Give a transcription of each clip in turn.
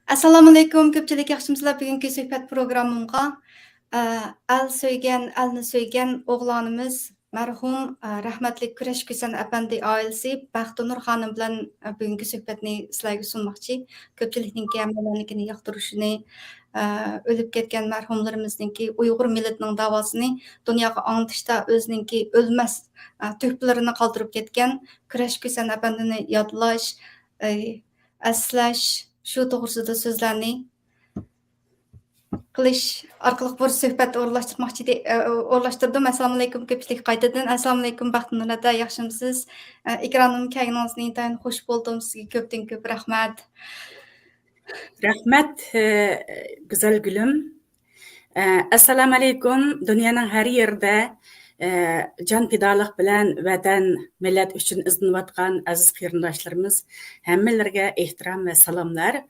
Assalomu alaykum. Ko'pchilik yaxshimisizlar? Bugungi suhbat programmamga el söygen, elni söygen o'g'lonimiz marhum rahmatli Kurash Kusan apandi oilasi Baxtinur xonim bilan bugungi suhbatni sizlarga sunmoqchi. Ko'pchilikning hammalarnikini yoqtirishini, o'lib ketgan marhumlarimizningki Uyg'ur millatining davosini dunyoga anglitishda o'zininki o'lmas to'plarini qoldirib ketgan Kurash Kusan apandini yodlash, aslash shu to'g'risida so'zlarni qilish orqali bir suhbat o'rlashtirdim. Assalomu alaykum ko'pchilik qaytadan. Assalomu alaykum Baxtinur aka, yaxshimisiz? Ekranimga kelganingizni intayin xush bo'ldim. Sizga ko'pdan ko'p rahmat. Rahmat, güzel gülüm. Assalamu alaykum. Dünyanın her yerde can pidalıq bilen vatan millet üçün iziniyotgan aziz qeyrindoshlarimiz hammalarga ehtirom va salomlar.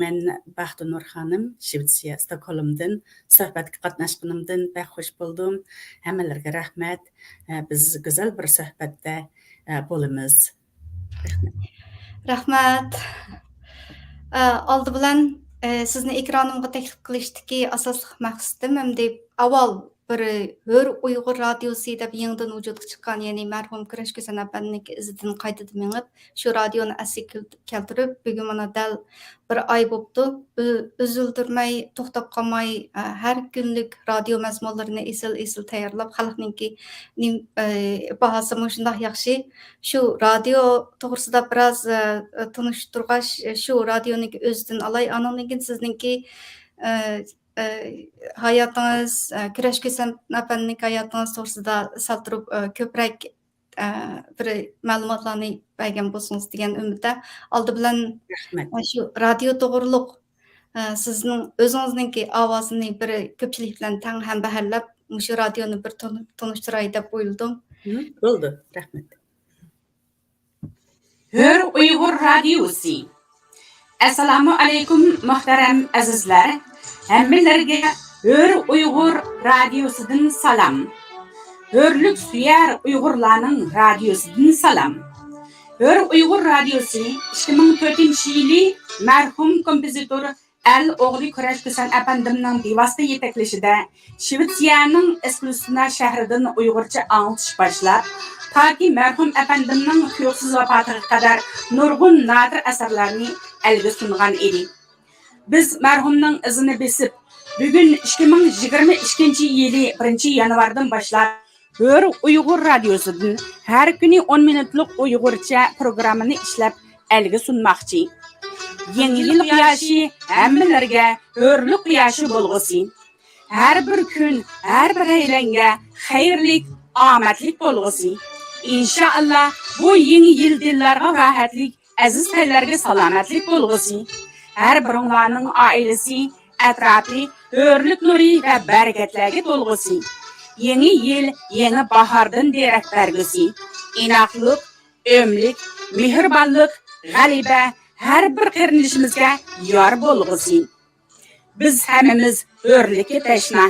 Men Baxtinur xonim Shvetsiya Stokholmdan suhbatga qatnashganimdan bek xush bo'ldim. Hammalarga rahmat. Biz güzel bir suhbatda bo'lamiz. Rahmat. Oldi bilan sizni ekranimga taklif qilishdagi asosli maqsadim ham deb avval bir Hör Uyg'ur radiosi deb yangidan vujudga chiqqan, ya'ni marhum Kurash Kusan apandiniki izidan qaytadan mengib, shu radioni asliga keltirib, bugun mana dal bir oy bo'libdi. Uzildirmay, to'xtab qolmay, har kunlik radio mazmunlarini esil tayyorlab, xalqninki bahasi shundoq yaxshi. Shu radio to'g'risida biroz tanishtirg'ash, shu radioning o'zidan olay, andan keyin sizninki hayotingiz, Kurash Kusan apanning hayotingiz to'g'risida saltirib ko'proq bir ma'lumotlarni bergan bo'lsangiz degan umidda. Oldi bilan shu radio to'g'riliq sizning o'zingizning ovozini bir ko'pchilik bilan tang ham baharlab, shu radioni bir tanishtiray deb o'yladim. Bo'ldi, rahmat. Hör Uyg'ur radiosi. Assalomu alaykum muhtaram azizlar. Hammalarga Hör Uyg'ur radiosidan salom. Hörlük suyar Uyg'urlarning radiosidan salom. Hör Uyg'ur radiosi 2004-yili marhum kompozitor Al o'g'li Kurash Kusan apandimning bevosita yetaklashida Shvetsiyaning Eskilstuna shahridan Uyg'urcha anglitish boshlab, toki marhum apandimning tuyuqsiz vafotiga qadar nurg'un nadir asarlarni elga sungan edi. Biz marhumning izini besib, bugun 2022-yili 1-yanvardan boshlab Hör Uyg'ur radiosidan har kuni 10 minutlik Uyg'urcha programmani ishlab elga sunmoqchi. Yangi yil quyoshi hammalarga hurlik quyoshi bo'lg'usin. Har bir kun, har bir aylanga xayrlik, omadlik bo'lg'usin. İnşallah bu yeni yil dillarga rahatlik, aziz tillarga salomatlik bo'lg'usin. Har biringlarning oilasi, atrofi hurlik nuri va barakatlarga to'lg'usin. Yeni yil, yeni bahordan derak bergusin. Inoqlik, ömlik, mehribonlik, g'alaba her bir qirnishimizga yor bo'lg'usin. Biz hammamiz hurlikka tashna.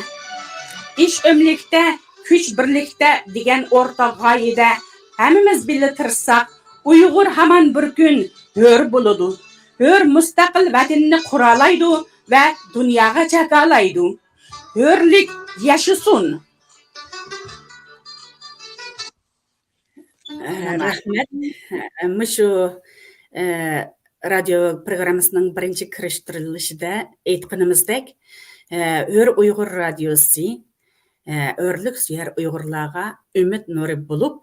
İş ömlikda, kuch birlikda degan o'rtoq g'oyada hammamiz birga tirishsak, Uyg'ur hamon bir kun hur bo'ladi. Hur mustaqil vatanini quralaydi va dunyoga chaqalaydi. Hurlik yashasin. Rahmat. Mushu radio programmasının birinci kirishtirilishida aytganimizdek, Hör Uyg'ur radiosi örlük suyar Uyg'urlarga umid nuri bo'lib,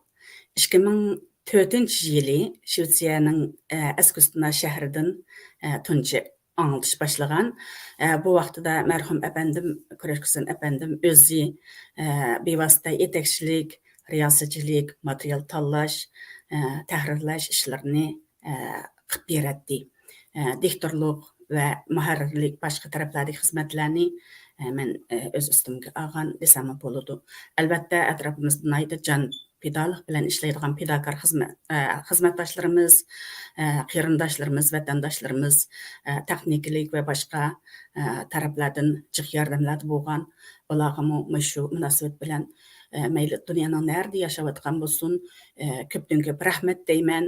2004-yili Shvetsiyaning Eskilstuna shahridan tunji anglitish boshlagan. Bu vaqtida marhum apandim Kurash Kusan apandim o'zi bevosita yetakchilik, riyosatchilik, material tanlash, tahrirlash ishlarini qilib beradi. Diktorlik va muharrirlik boshqa taraflardagi xizmatlarni men o'z ustimga olgan desam bo'ladi. Albatta atrofimizda jon pidalıq bilan ishlaydigan pidakor xizmatdoshlarimiz, qarindoshlarimiz, vatandoshlarimiz texnikalik va boshqa taraflardan jiq yordamlar bo'lgan. Ularga shu munosabat bilan mayli dunyoning nerede yashayotgan bo'lsin, ko'pdan ko'p rahmat deyman.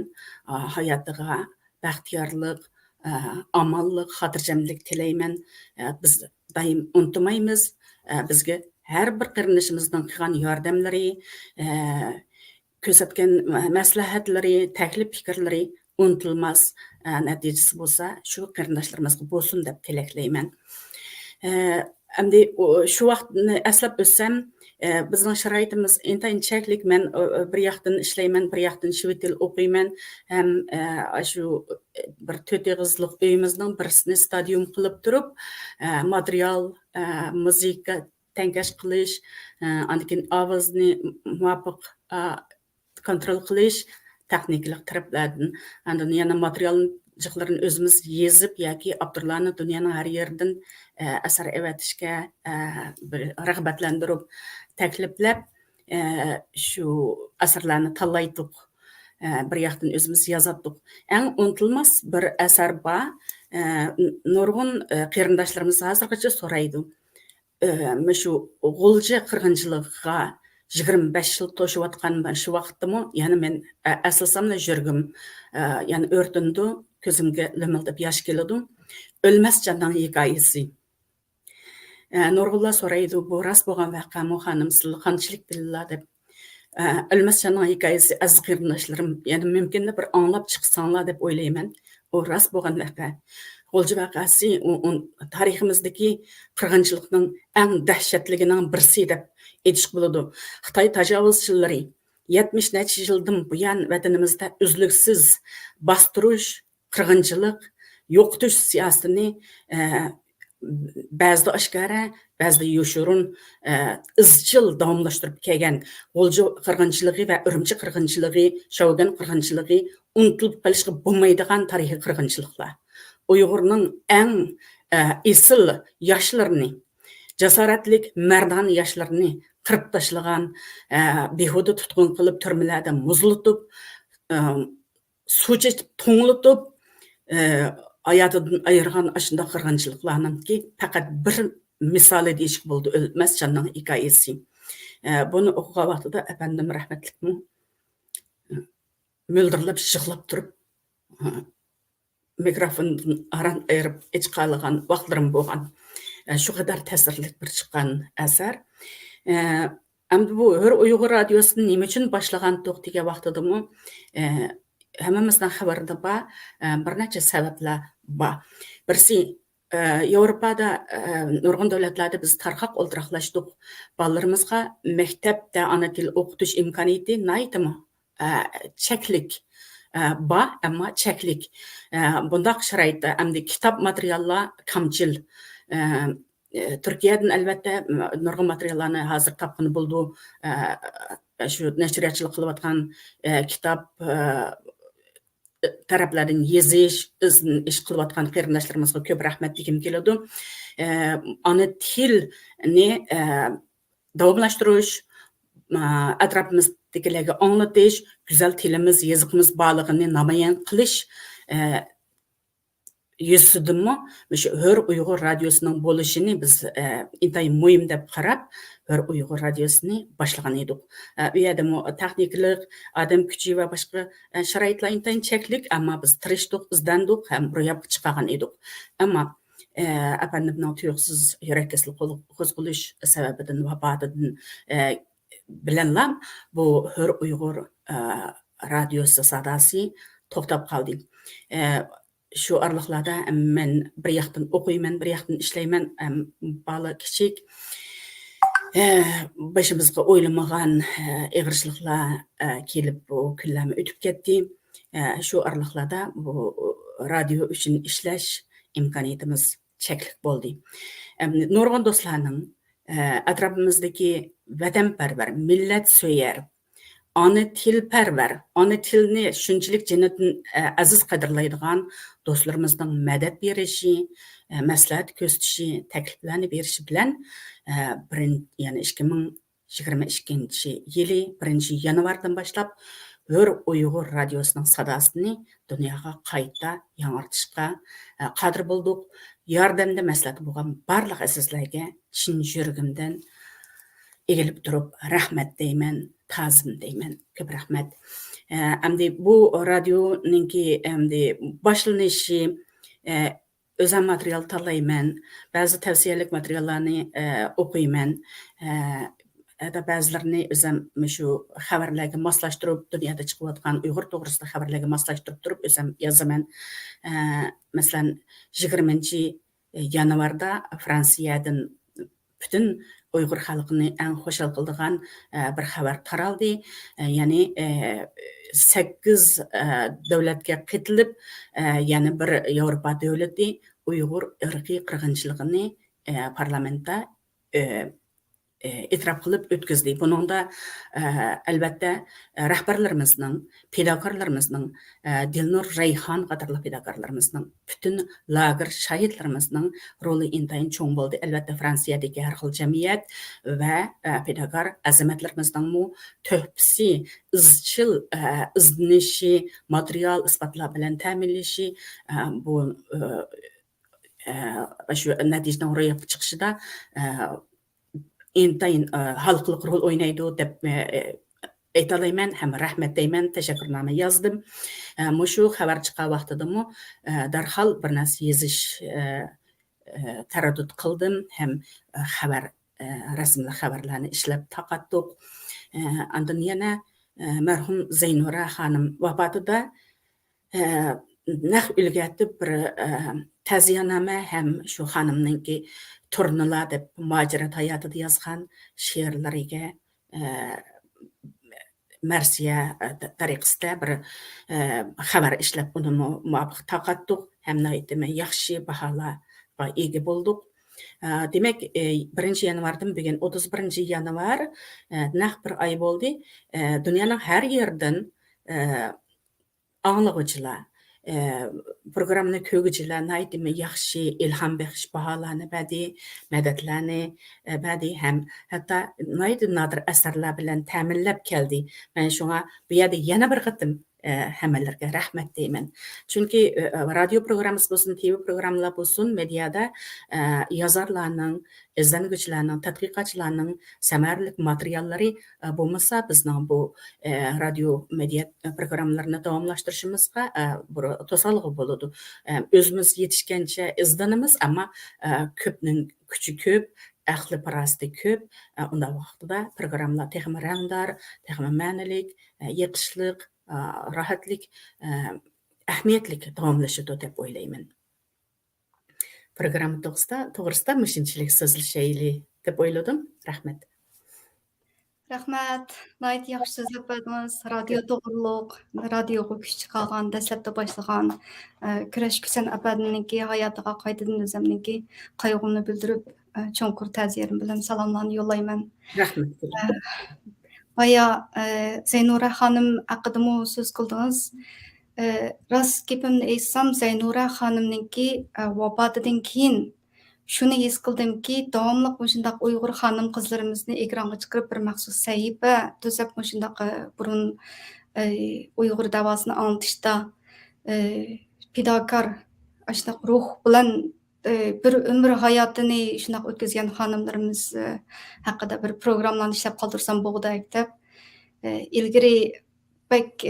Hayotiga baxtiyorlik, amallık, hatırcamlık tileymen. Biz daim unutmaymiz. Bizge her bir qırınışımızdan qilgan yordamlari, ko'rsatgan maslahatlari, taklif fikrlari unutilmas natijasi bo'lsa, shu qarindoshlarimizga bo'lsin deb tilaklayman. Endi shu vaqtni eslab o'tsam, bizning sharoitimiz intayin cheklik. Men bir yoqdan ishlayman, bir yoqdan shved til o'qiyman. Ham shu bir 4 egizlik uyimizning birisini stadion qilib turib, material, muzika tankash qilish, andan ovozni muvofiq kontrol qilish texnikalik taraflardan, andan yana material jiqlarini o'zimiz yezib yoki avtorlarni dunyoning har yeridan asar evatishga rag'batlantirib takliflab shu asarlarni tanlaydiq. Bir yoqdan o'zimiz yozadiq. Eng unutilmas bir asar bor. Nurg'un qarindoshlarimiz hozirgacha so'raydi. Shu g'ulji qirg'inchiligiga 25 yıl to'shayotgan shu vaqtdami, ya'ni men aslasamla yurgim, ya'ni o'rtindi, ko'zimga limildab yosh keladi. O'lmas jonning hikoyasi. Nurg'unlar so'raydi, bu rost bo'lgan voqeami, xonim, siz qanchalik bilinglar deb. O'lmas jonning hikoyasi aziz qarindoshlarim, ya'ni mumkin bir anglab chiqsanglar deb o'ylayman. O rost bo'lgan voqea. G'ulji voqeasi tariximizdagi qirg'inchilikning eng dahshatligining birisi deb aytish bo'ladi. Xitoy tajovuzchilari 70 necha yildan buyon vatanimizda uzluksiz bostirish, qirg'inchilik, yo'qotish siyosatini ba'zida oshkora, ba'zida yo'shurun, izchil davomlashtirib kelgan. G'ulji qirg'inchiligi va Urumchi qirg'inchiligi, Shogun qirg'inchiligi unutilib qolishga bo'lmaydigan tarixiy qirg'inchiliklar. Uyg'urning eng esil yoshlarini, jasoratlik mardan yoshlarini qirib tashlagan, behuda tutqun qilib turmalarda muzlatib, suv chechib to'nglatib, hayotidan ayirgan ashunda qirg'inchiliklarningki faqat bir misoli deyishga bo'ldi. O'lmas jonning hikoyasi. Buni o'qigan vaqtida afandim rahmatlikmi mo'ldirlab yig'lab turib, mikrofondan aran ayirib ichqalagan vaqtlarim bo'lgan. Shu qadar ta'sirli bir chiqqan asar. Endi bu Hür Uyg'ur radiosini nima uchun boshlagan degan vaqtidami, hammamizdan xabarda bor, bir necha sabablar bor. Birisi, Yevropada, nurg'un davlatlarda biz tarqoq o'ltiraqlashdik. Balalarimizga maktabda ana til o'qitish imkoniyati naytimi cheklik bor, ammo cheklik. Bundaq sharoitda endi kitob materiallar kamchil. Turkiyadan albatta nurg'un materiallarni hozir topqini bo'ldi. Shu nashriyatchilik qilayotgan kitob taraflardan yezish, ish qilayotgan qarindoshlarimizga ko'p rahmat degim keladi. Ana tilni davomlashtirish, atrofimizdagilarga anglatish, go'zal tilimiz, yezigimiz borlig'ini namoyon qilish yusidimi shu Hür Uyg'ur radiosining bo'lishini biz intayin muhim deb qarab, Hür Uyg'ur radiosini boshlagan edik. U yerda texniklik, odam kuchi va boshqa sharoitlar intayin cheklik, ammo biz tirishdik, izdandik, ham ro'yobga chiqargan edik. Ammo afandimning tuyuqsiz yurak kasallik qo'zg'alish sababidan vafotidan bilanlar bu Hür Uyg'ur radiosi sadosi to'xtab qoldi. Shu araliqlarda men bir yoqdan o'qiyman, bir yoqdan ishlayman. Bola kichik, başımızga o'ylamagan ig'irchiliklar kelib bu kunlarni o'tib ketdi. Shu araliqlarda bu radio uchun ishlash imkoniyatimiz cheklik bo'ldi. Nurg'un do'stlarning atrofimizdagi vatanparvar, millat so'yar, ona tilparvar, ona tilni shunchalik jannatdan aziz qadrlaydigan do'stlarimizning madad berishi, maslahat ko'rsatishi, takliflarni berishi bilan yani 2022 yili 1-yanvardan boshlab Hür Uyg'ur radiosining sadosini dunyoga qayta yangrtishga qodir bo'ldik. Yordamda maslahat bo'lgan barliq azizlarga chin yuragimdan egilib turib rahmat deyman, ta'zim deyman. Ko'p rahmat. Endi bu radioninki endi boshlanishi özüm material tanlayman, bazı tavsiyelik materiallarını okuyman. Da bəzilərini özüm şu xəbərlərə maslaşdırıb dünyada çıxıb atqan Uyğur toğrusunda xəbərlərə maslaşdırıb durub özüm yazıman. Məsələn 20 yanvarda Fransiyadan bütün Uyğur xalqını ən xoşal qıldığan bir xəbər taraldı. Yəni 8 dövlətə qıtılıb, yəni bir Avropa dövləti Uyğur irqi qırğınçılığını parlamentda etiraf qılıb ötküzdi. Bunun da elbette rəhbərlərimizin, pedagoqlarımızın, Dilnur Reyhan qatarlı pedagoqlarımızın, bütün lager şahitlərimizin rolu intayın çoğun oldu. Elbette Fransiyadakı hər xil cəmiyyət və pedagog əzəmətlərimizin mu töhbisi, izçil izdinişi, material ispatlar bilen təminləşi bu şu nəticədən oraya çıxışı intayın halklık rol oynaydı deb aytalayman, hem rahmet deyman, teşekkürname yazdım. Muşu xabar çıqa vaqtidimi darhal bir narsa yezish taraddud qildim, hem xabar rasmli xabarlarni ishlab taqatdiq. Andan yana merhum Zeynura xanım vafatida naq ilgatib bir ta'ziyaname hem şu xanımninki turnular deb muacirat hayotida yozgan she'rlariga marsiya tariqasida bir xabar ishlab uni muvofiq taqatdiq, ham yaxshi baholarga ega bo'ldik. Demek 1 yanvardan bugün 31 yanvar naq bir ay bo'ldi. Dunyoning har yerdan anglag'uchilar programını kögücüler naydimi yaxshi ilham bəxş bahalarını bədi, mədətlərini bədi hem hatta naydı nadir əsərlər bilen təminləb gəldi. Mən şuna bu yerdə yana bir qıtım həməllərə rəhmət deyim. Çünki radio programımız olsun, TV programlar olsun, mediada yazarlarının, izlənigüçlərinin, tədqiqatçılarının səmərlik materialları bulmasa bizning bu radio media programlarını davamlaştırışımızga tosalığı boludu. Özümüz yetişkençe izdanımız ama köpnün küçü köp, ahli parasti köp. Onda vaqtida programlar texmi rangdar, texmi ma'nilik, yetishlik, rahatlik, ahmiyetlik davamlaşıdı deb o'ylayman. Program to'g'risida mishinchilik so'zlashayli deb o'yladim. Rahmat. Rahmat. Nayt yaxshi so'zlab berdingiz. Radio to'g'riliq, radioga kuch chiqargan, dastlabda boshlagan kurash kusan apadiniki hayotiga qaytadan o'zimniki qayg'umni bildirib, cho'nqur ta'ziyarim bilan salomlarni yo'llayman. Rahmat. Baya Zeynura xanım haqidami so'z qildingiz. Rost gapimni aytsam, Zeynura xanımninki vafotidan keyin shuni his qildimki, davomli shundaq Uyg'ur xonim qizlarimizni ekranga chiqarib bir maxsus sahifa tuzab shundaq burun Uyg'ur davosini anglitishda fidokor shundaq ruh bilan bir ömür hayotini shundaq o'tkazgan xonimlarimiz haqida bir programlarni ishlab qoldirsam bo'g'dak deb ilgari bak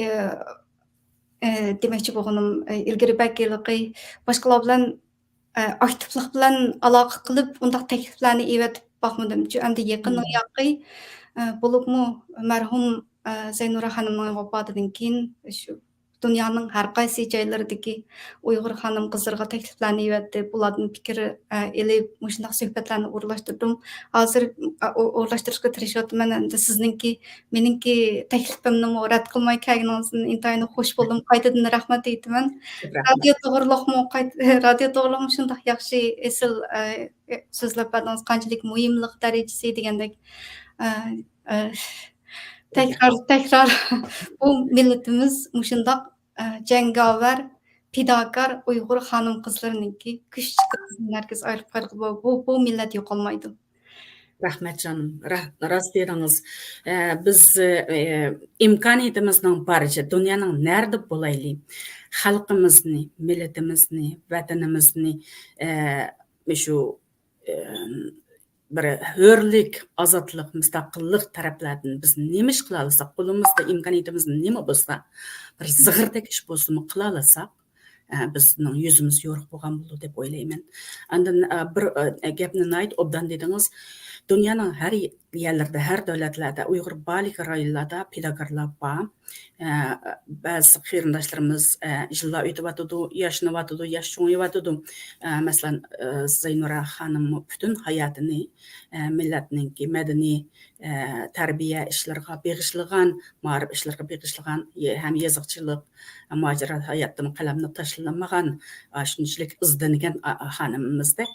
demoqchi bo'lganim ilgari bak boshqalar bilan aktivlik bilan aloqa qilib undaq takliflarni evatib boqmadim. Endi yaqinning yoqi bo'libmi marhum Zeynura xonimning vafotidan keyin shu dunyoning har qaysi joylaridagi Uyg'ur xonim qizlarga takliflarni evatdi. Bulardan fikr elib, shundaq suhbatlarni o'rlashtirdim. Hozir o'rlashtirishga tirishyapman. Endi sizningki, meningki taklifimni rad qilmay kelganingizni intayin xush bo'ldim. Qaytadan rahmat aytaman. Radio to'g'riliqmi shundaq yaxshi esil so'zlab berdingiz. Qanchalik muhimlik darajasi degandek tekrar bu milletimiz shundaq jangovar, fidokor Uyg'ur xonim qizlariniki kuch chiqargan nargiz ayirib qarqib bu millat yo'qolmaydi. Rahmat canım. Rost dediniz. Biz imkaniyatimizning baricha dunyoning nerede bo'layli, xalqimizni, millatimizni, vatanimizni shu bir hürlik, azatlık, müstakillik taraflardan biz nima ish qila olsak, qo'limizda imkoniyatimiz nima bo'lsa, bir zig'irdek ish bo'lsa qila olsak, bizning yuzimiz yo'riq bo'lgan bo'ldi deb o'ylayman. Andan bir gapni ayt obdan dedingiz. Dünyanın her yerlerde, her devletlerde, Uyghur balik rayonlarda pedagoglar var. Bazı kıyırdaşlarımız yıllar ötüvatıdı, yaşınıvatıdı, yaş çoğuvatıdı. Mesela Zeynura Hanım bütün hayatını milletninki medeni terbiye işlerine bağışlayan, mağrib işlerine bağışlayan, hem yazıkçılık, macerat hayatının kalemine taşlanmagan, şunçilik ızdenigen hanımımızda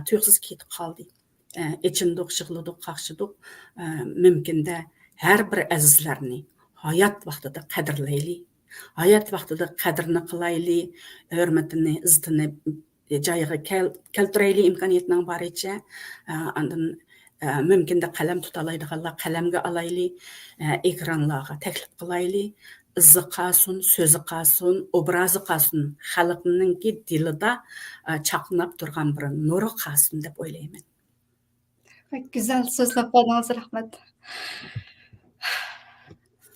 tüyüksüz ketip kaldı. İçindik, şıqlıdık, qaqşıdık, mümkün de her bir əzizlərini hayat vaxtıda qədirləyli, hayat vaxtıda qədrini qılaylı, hörmətini, izzətini cayığı keltirəyli imkaniyetinin var içə, andın mümkün de qələm tutalaydıqallar, qələmgə alaylı, ekranlarga təklif qılaylı, izzi qalsın, sözü qalsın, obrazı qalsın, xalqınınki dilida çaqnab turgan bir nuru qalsın deb o'ylayman. Pek güzel sözler bana rahmet.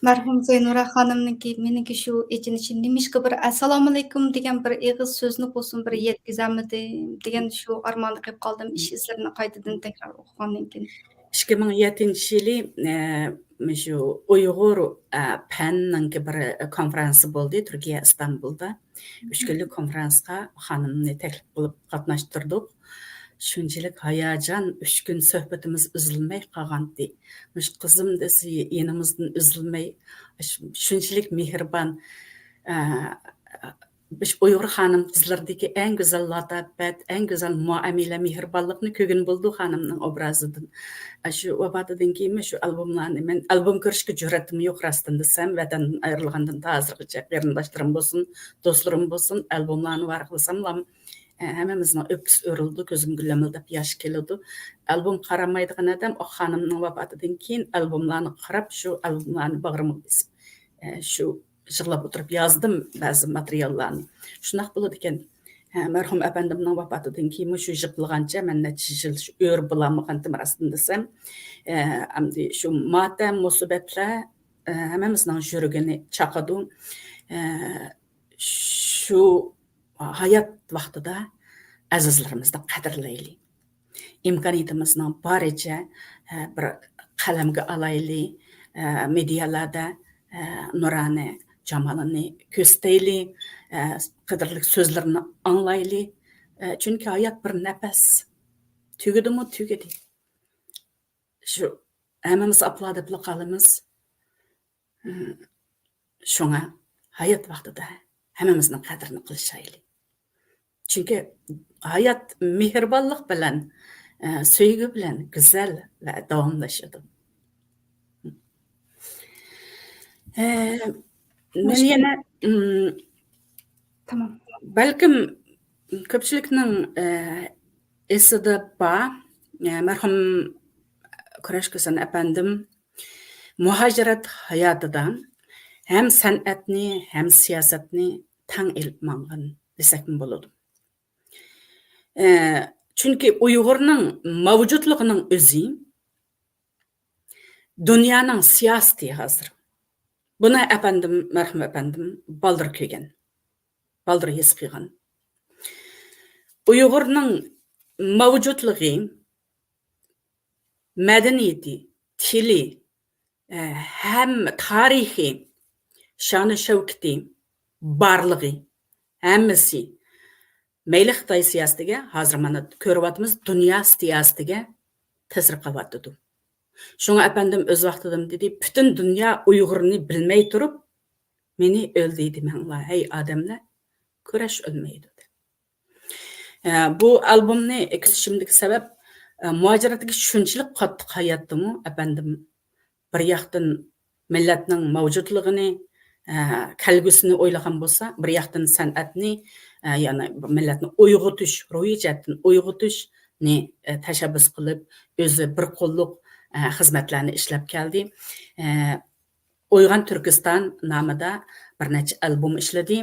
Merhum Zeynura Hanım'ınki, meniki şu için demiş ki bir Assalamu alaikum degan bir eğiz sözünü olsun bir yetkizemedi degan şu armağanı qilib kaldım iş izlerini qaytadan tekrar okugandan keyin. 2007 yılı şu Uyghur Pen'ninki bir konferansı oldu Türkiye İstanbul'da. 3 günlük konferansga hanımını teklif kılıp katnaştırdık. Şunçilik hayacan 3 gün söhbetimiz üzülmey qalğandı. Müş kızım desi yenimizden üzülmey. Şunçilik mihriban. Biz Uyghur hanım kızlardaki en güzel latafet, en güzel muamele, mihribanlıkını kögün buldu hanımның obrazıdan. Şu vafatıdan keyin şu albomlarını men albom görüşke cüretim yok rastın desem vatan ayrılgandan ta hazırgacha qarindoshlarım bolsun, dostlarım bolsun albomlarını varqlasam Hemimizin öpüs örüldü, gözüm güllemildep yaş keledi. Albom qaramaydigan adam o hanımның vafatıdan keyin albomlarını qarab, şu albomlarını bağrıma basıp, şu yığlab oturup yazdım bazı materiallarını. Şunaq bo'ladi ekan, merhum efendimning vafatıdan keyin şu yığılgancha men necha yil ör bulamıgan rastın desem, amdi şu matem musibatlar hemimizning yuragini chaqadi. Şu hayat vaqtida azizlarimizni qadrlayli. İmkaniyatimizning boricha bir qalamga alayli, medialarda nurani jamalini ko'stayli, qadrli so'zlarni anglayli. Chunki hayot bir nafas. Tugidimi tugidi. Shu hammamiz aplodib qolamiz. Shunga hayot vaqtida hammamizning qadrini qilishayli. Chunki hayot mehribonlik bilan, sevgi bilan go'zal va davomlashadi. Men yana Tamam. balkim ko'pchilikning esida bor, marhum Kurash Ko'san apandim muhojirat hayotida hem san'atni, hem siyosatni tang ilib mangan desak bo'ladi. Chunki Uyg'urning mavjudligining o'zi dunyoning siyosati hozir. Buna efendim, merhum efendim, baldır köygen. Baldır his kıygan. Uygur'un mevcutluğu, medeniyeti, tili, hem tarihi, şanı şevkti, barlığı, hemmesi, meyli Xitay siyasetiga, hazır mana körüvatımız dünya siyasetiga tesir qavatıdı. Şuna efendim öz vaqtidim dedi, bütün dünya Uygur'unu bilmey turup, meni öldüydü menla, hey adamlar, Kurash ölmeydi. Bu albomni ekizishimdagi sebep, muhaciratdagi shunchalik qattiq hayotdimi, efendim, bir yoqdan millatning mavjudligini, kelgusini o'ylagan bo'lsa, bir yoqdan san'atni, ya'ni millatni uyg'otish, ruhiy jihatdan uyg'otishni tashabbus qilib, o'zi bir qo'lliq xizmatlarni ishlab keldi. Uyg'on Turkiston nomida bir necha albom ishladi.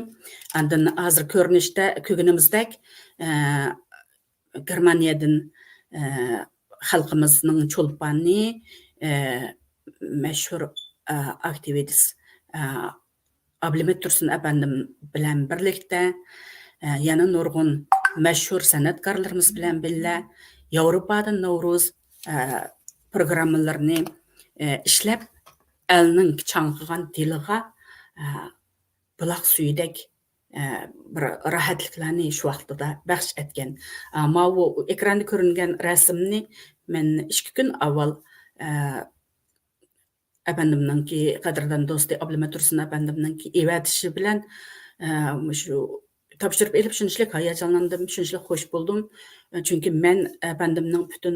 Andan hozir ko'rinishda ko'rganimizdek Germaniyadan xalqimizning cho'lponni mashhur aktivist Ablamet Tursun efendim bilan birlikte yana nurg'un mashhur san'atkorlarimiz bilan birga Yevropadan Novruz programmalarni ishlab elning chanqigan diliga buloq suyidek bir rahatliklarni shu vaqtida baxsh etgan. Bu ekranda ko'ringan rasmni men 2 kun avval efendimninki qadrdan do'sti Abdulmat Tursun efendimninki evatishi bilan shu topshirib elib shunchalik hayajonlandim, shunchalik xush bo'ldim. Chunki men efendimning butun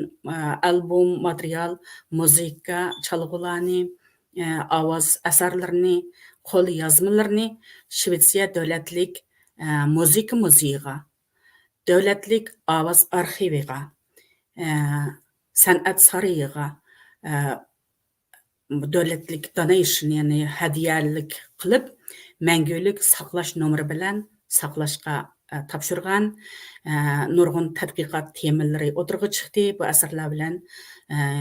albom, material, muzika, chalg'ularni, ovoz asarlarini, qo'l yozmalarini Shvetsiya davlatlik muzika muzeyiga, davlatlik ovoz arxiviga, san'at sarayiga, davlatlik donation, ya'ni hadiyalik qilib, mangulik saqlash nomeri bilan saqlashga topshirgan nurg'un tadqiqot temalari o'tirg'i chiqdi. Bu asarlar bilan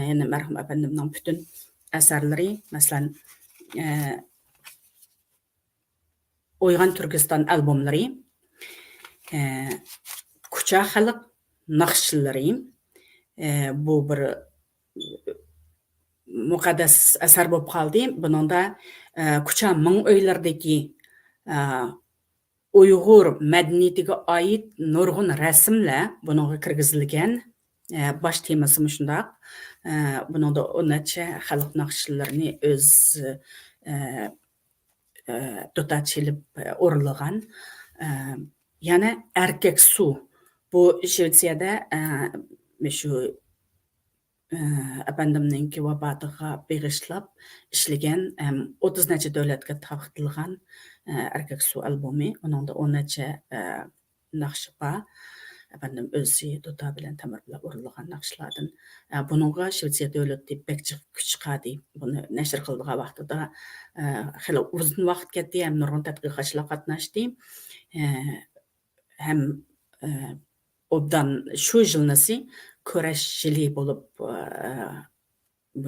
yana marhum efendimning butun asarlari, masalan, O'yg'an Turkiston albomlari, Kucha xalq naqshchilari, bu bir muqaddas asar bo'lib qoldi. Buningda Kucha ming uylardagi Uyg'ur madaniyatiga oid nurg'un rasmlar bunga kirgizilgan. Bosh temasi shundoq. Buningda 10 necha xalq naqshchilarini o'z dotaçilib o'rilgan. Yana erkak su. Bu Shvetsiyada shu efendimninki vafotiga bag'ishlab ishlagan 30 necha davlatga taqdirlangan erkak su albomi. Uningda 10 necha naqsh bor. Efendim o'zi dota bilan tamir bilan o'rilgan naqshlardan. Buningga Shvetsiya davlati bekchi kuch qadi. Buni nashr qilgan vaqtida hali uzun vaqt ketdi, ham nurg'un tadqiqotchilar qatnashdi. Ham obdan shu yilnisi kurash yili bo'lib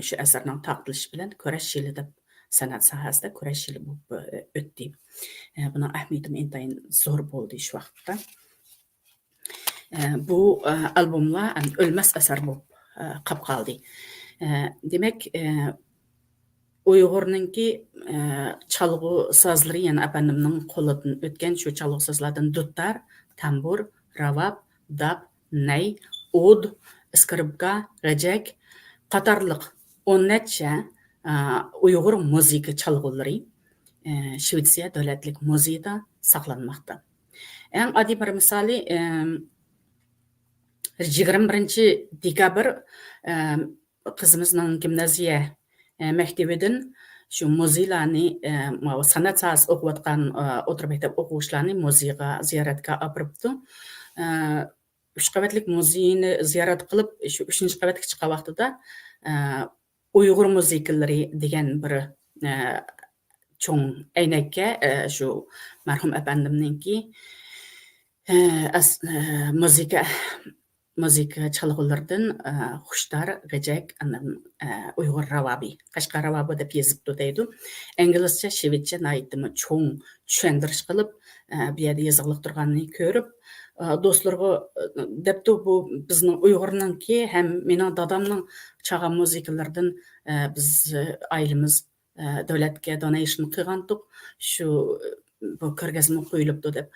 shu asarning taqdilishi bilan kurash yili deb san'at sohasida kurash yili bo'lib o'tdi. Buning ahamiyati intayin zo'r bo'ldi shu vaqtda. Bu albomlar o'lmas asar bo'lib qolib qoldi. Demak, Uyg'urninki chalg'u sozlari, ya'ni efendimning qo'lidan o'tgan shu chalg'u sozlardan dutar, tambur, ravab, dab, nay, ud, skripka, g'ajak qatorliq 10 necha Uyg'ur muzika chalg'ulari Shvetsiya davlatlik muzeyida saqlanmoqda. Eng oddiy bir misoli 21 dekabr qizimizning gimnaziya maktabidan shu muzeylarni, san'at sohasida o'qiyotgan o'rta maktab o'quvchilarni muzeyga ziyoratga olib boribdi. 3 qavatlik muzeyni ziyorat qilib, shu 3-qavatga chiqqan vaqtida Uyg'ur musiqalari degan bir cho'ng aynakka shu marhum efendimninki muzika chalg'ularidan xushtar, g'ajak, Uyg'ur ravabi, Qashqar ravabi deb yozibdi deydi. Inglizcha, shvetscha naytimi cho'ng tushuntirish qilib, bu yerda yozig'liq turganini ko'rib, do'stlarga debdi, bu bizning Uyg'urninki ham mening dadamning chag'an musikalaridan biz oilamiz davlatga donation qilgandik. Shu bu ko'rgazma qo'yilibdi deb.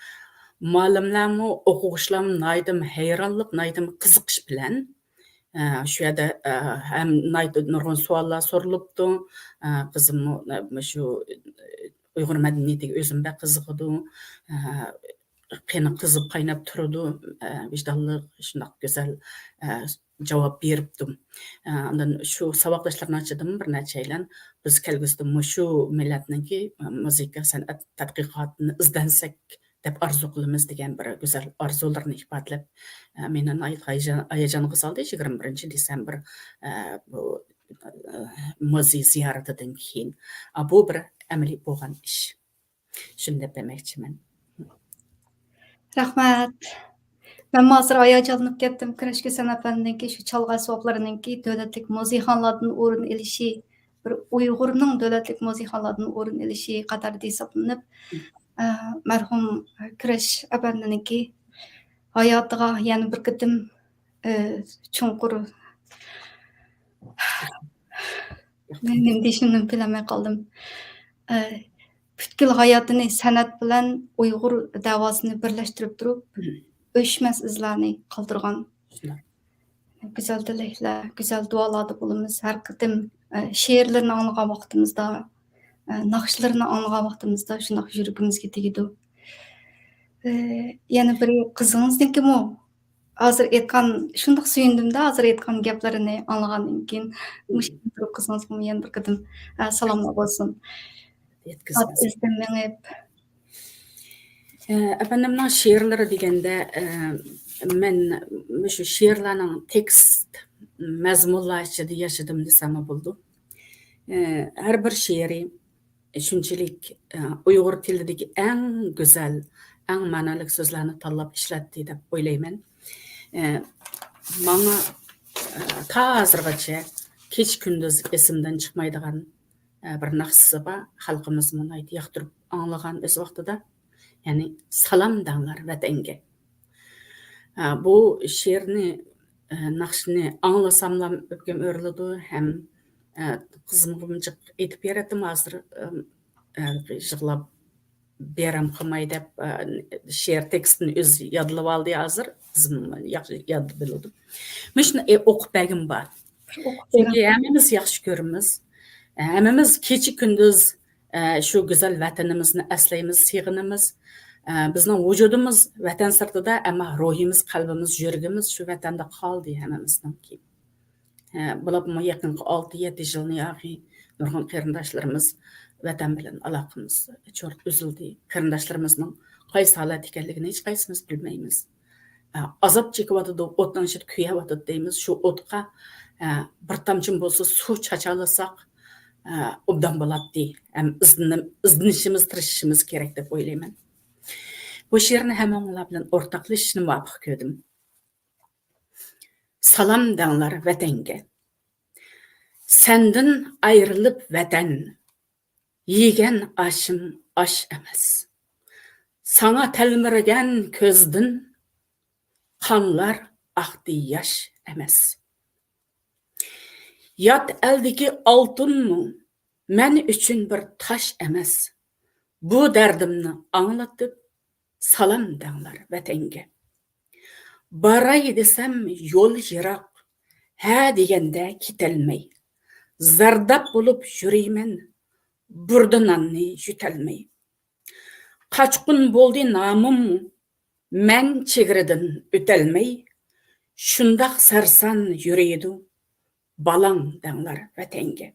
Muallimlarmi, o'quvchilarmi naydim hayronlik, naydim qiziqish bilan shu yerda ham nurg'un savollar so'rilibdi. Qizim shu Uyg'ur madaniyatiga o'zim bak qiziqdi. Qeni qizib qaynab turdi, vijdonli, shundoq go'zal javob beribdim. Ondan shu saboqdoshlarni achidim bir necha yildan biz kelgusida shu millatninki muzika san'at tadqiqotini izdansak deb arzu qilamiz degan bir go'zal orzularni ifodalab meni hayajonga soldi. 21 desembr bu muzey ziyoratidan keyin bu bir amaliy bo'lgan ish. Shuni deb demoqchiman. Rahmat. Ben hazır hayacanlanıp ketdim. Kırışkı sanatlarındaki şu çalgı asbaplarındaki devletlik muzeyxanalardan o'rin elishi, bir Uyg'urning devletlik muzeyxanalardan o'rin elishi qatorida hisoblanib, Mərhum Kürəş əbəndiniki hayatıga yani bir kıdım çuңqur ne deyishimni bilemey kaldım. Bütkül hayatını sanat bilen Uygur davasını birleştirip durup öşmez izlerini kaldırgan güzel dilekler, güzel dualarda bulunuz. Her kıdım şiirlerini anlayan vaktimizde, nakşlarını anlayan vaktimizde şundak yürübümüzge tegidi. Yani bir kızınızdan kim o? Hazır etkan, şundak suyundum da hazır etkan gaplarını anlagandan keyin bir kızınız mı yani bir kıdım salamlar olsun. At izlemeğip. Efendimden şiirleri degende men şu şiirlerinin tekst mezmunlaşıdı yaşadım desem buldu. Her bir şiiri şunçilik Uygur tilideki en güzel, en manalık sözlerini tanlap işletti dep oylayman. Bana ta hazırgacha keç gündüz esimden çıkmaydigan bir naqsı var. Halkımız bunu aytı yaqtırıp anlagan öz vaqtida. Yani salam dağlar vatanga. Bu şiirni naqshini anlasamlam öpkem örlüdü hem kızımcık etip yarattım hazır jıglap beram qılmay dep şiir tekstini öz yadılып aldı hazır kızım yad bildim. Mişni okup begim var. Çünkü hemimiz yaxşı görümüz. Hemimiz keçi gündüz şu güzel vatanımızı eslaymiz, sığınımız. Bizning vücudumuz vatan sırtıda ama ruhimiz, kalbimiz, yürgimiz şu vatanda kaldı hemimizden ki. Bulapma yakın 6-7 yılını yağı nurgun kırındaşlarımız vatan bilen alaqımız çok üzüldü. Kırındaşlarımızın qaysı halat ekanligini hiç qaysımız bilmeymiz. Azap çekip atıdı, otdan şit küye atıdı deymiz. Şu otqa bir tamçın bolsa su çaçalasak obdan bolatdı. İzdinişimiz, tırışışımız gerek dep oylayman. Bu şiirini hemen onlar bilen ortaklaşını vapık gördüm. Salam dağlar vatanga. Sendin ayrılıp vatan. Yegen aşım aş emas. Sana telmirgen közdün. Kanlar aktı yaş emas. Yat eldeki altın mı? Men üçün bir taş emas. Bu derdimni anlatıp salam dağlar vatanga. Baray desem yol yirak, ha degende kitelmey. Zardap bulup yüreymen, burdunanni yütelmey. Kaçkun boldi namım, men çegiridin ötelmey. Şundak sarsan yüreydu, balang dağlar vatanga.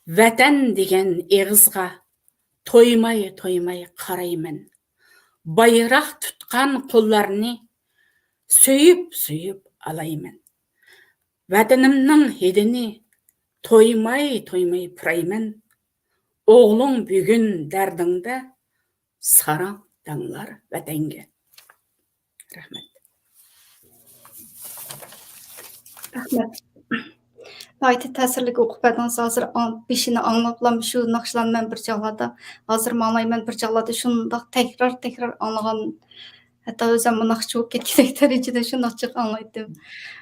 Vatan degen eğizga toymay qarayman. Bayrak tutkan kollarını söyüp alayman. Vatanımның hedini toymay pırayman. Oğlun bugün derdinde saran dağlar vatanga. Rahmet. Rahmet. Aytı təsirlik oxup bədəniz hazır beşini anlatılan şu naqşlan mən bir çağlada hazır malay mən bir çağlada şundaq tekrar anlagan hatta özüm bu naqşı olub ketkilik dərəcədə şu naqşı anlaydım.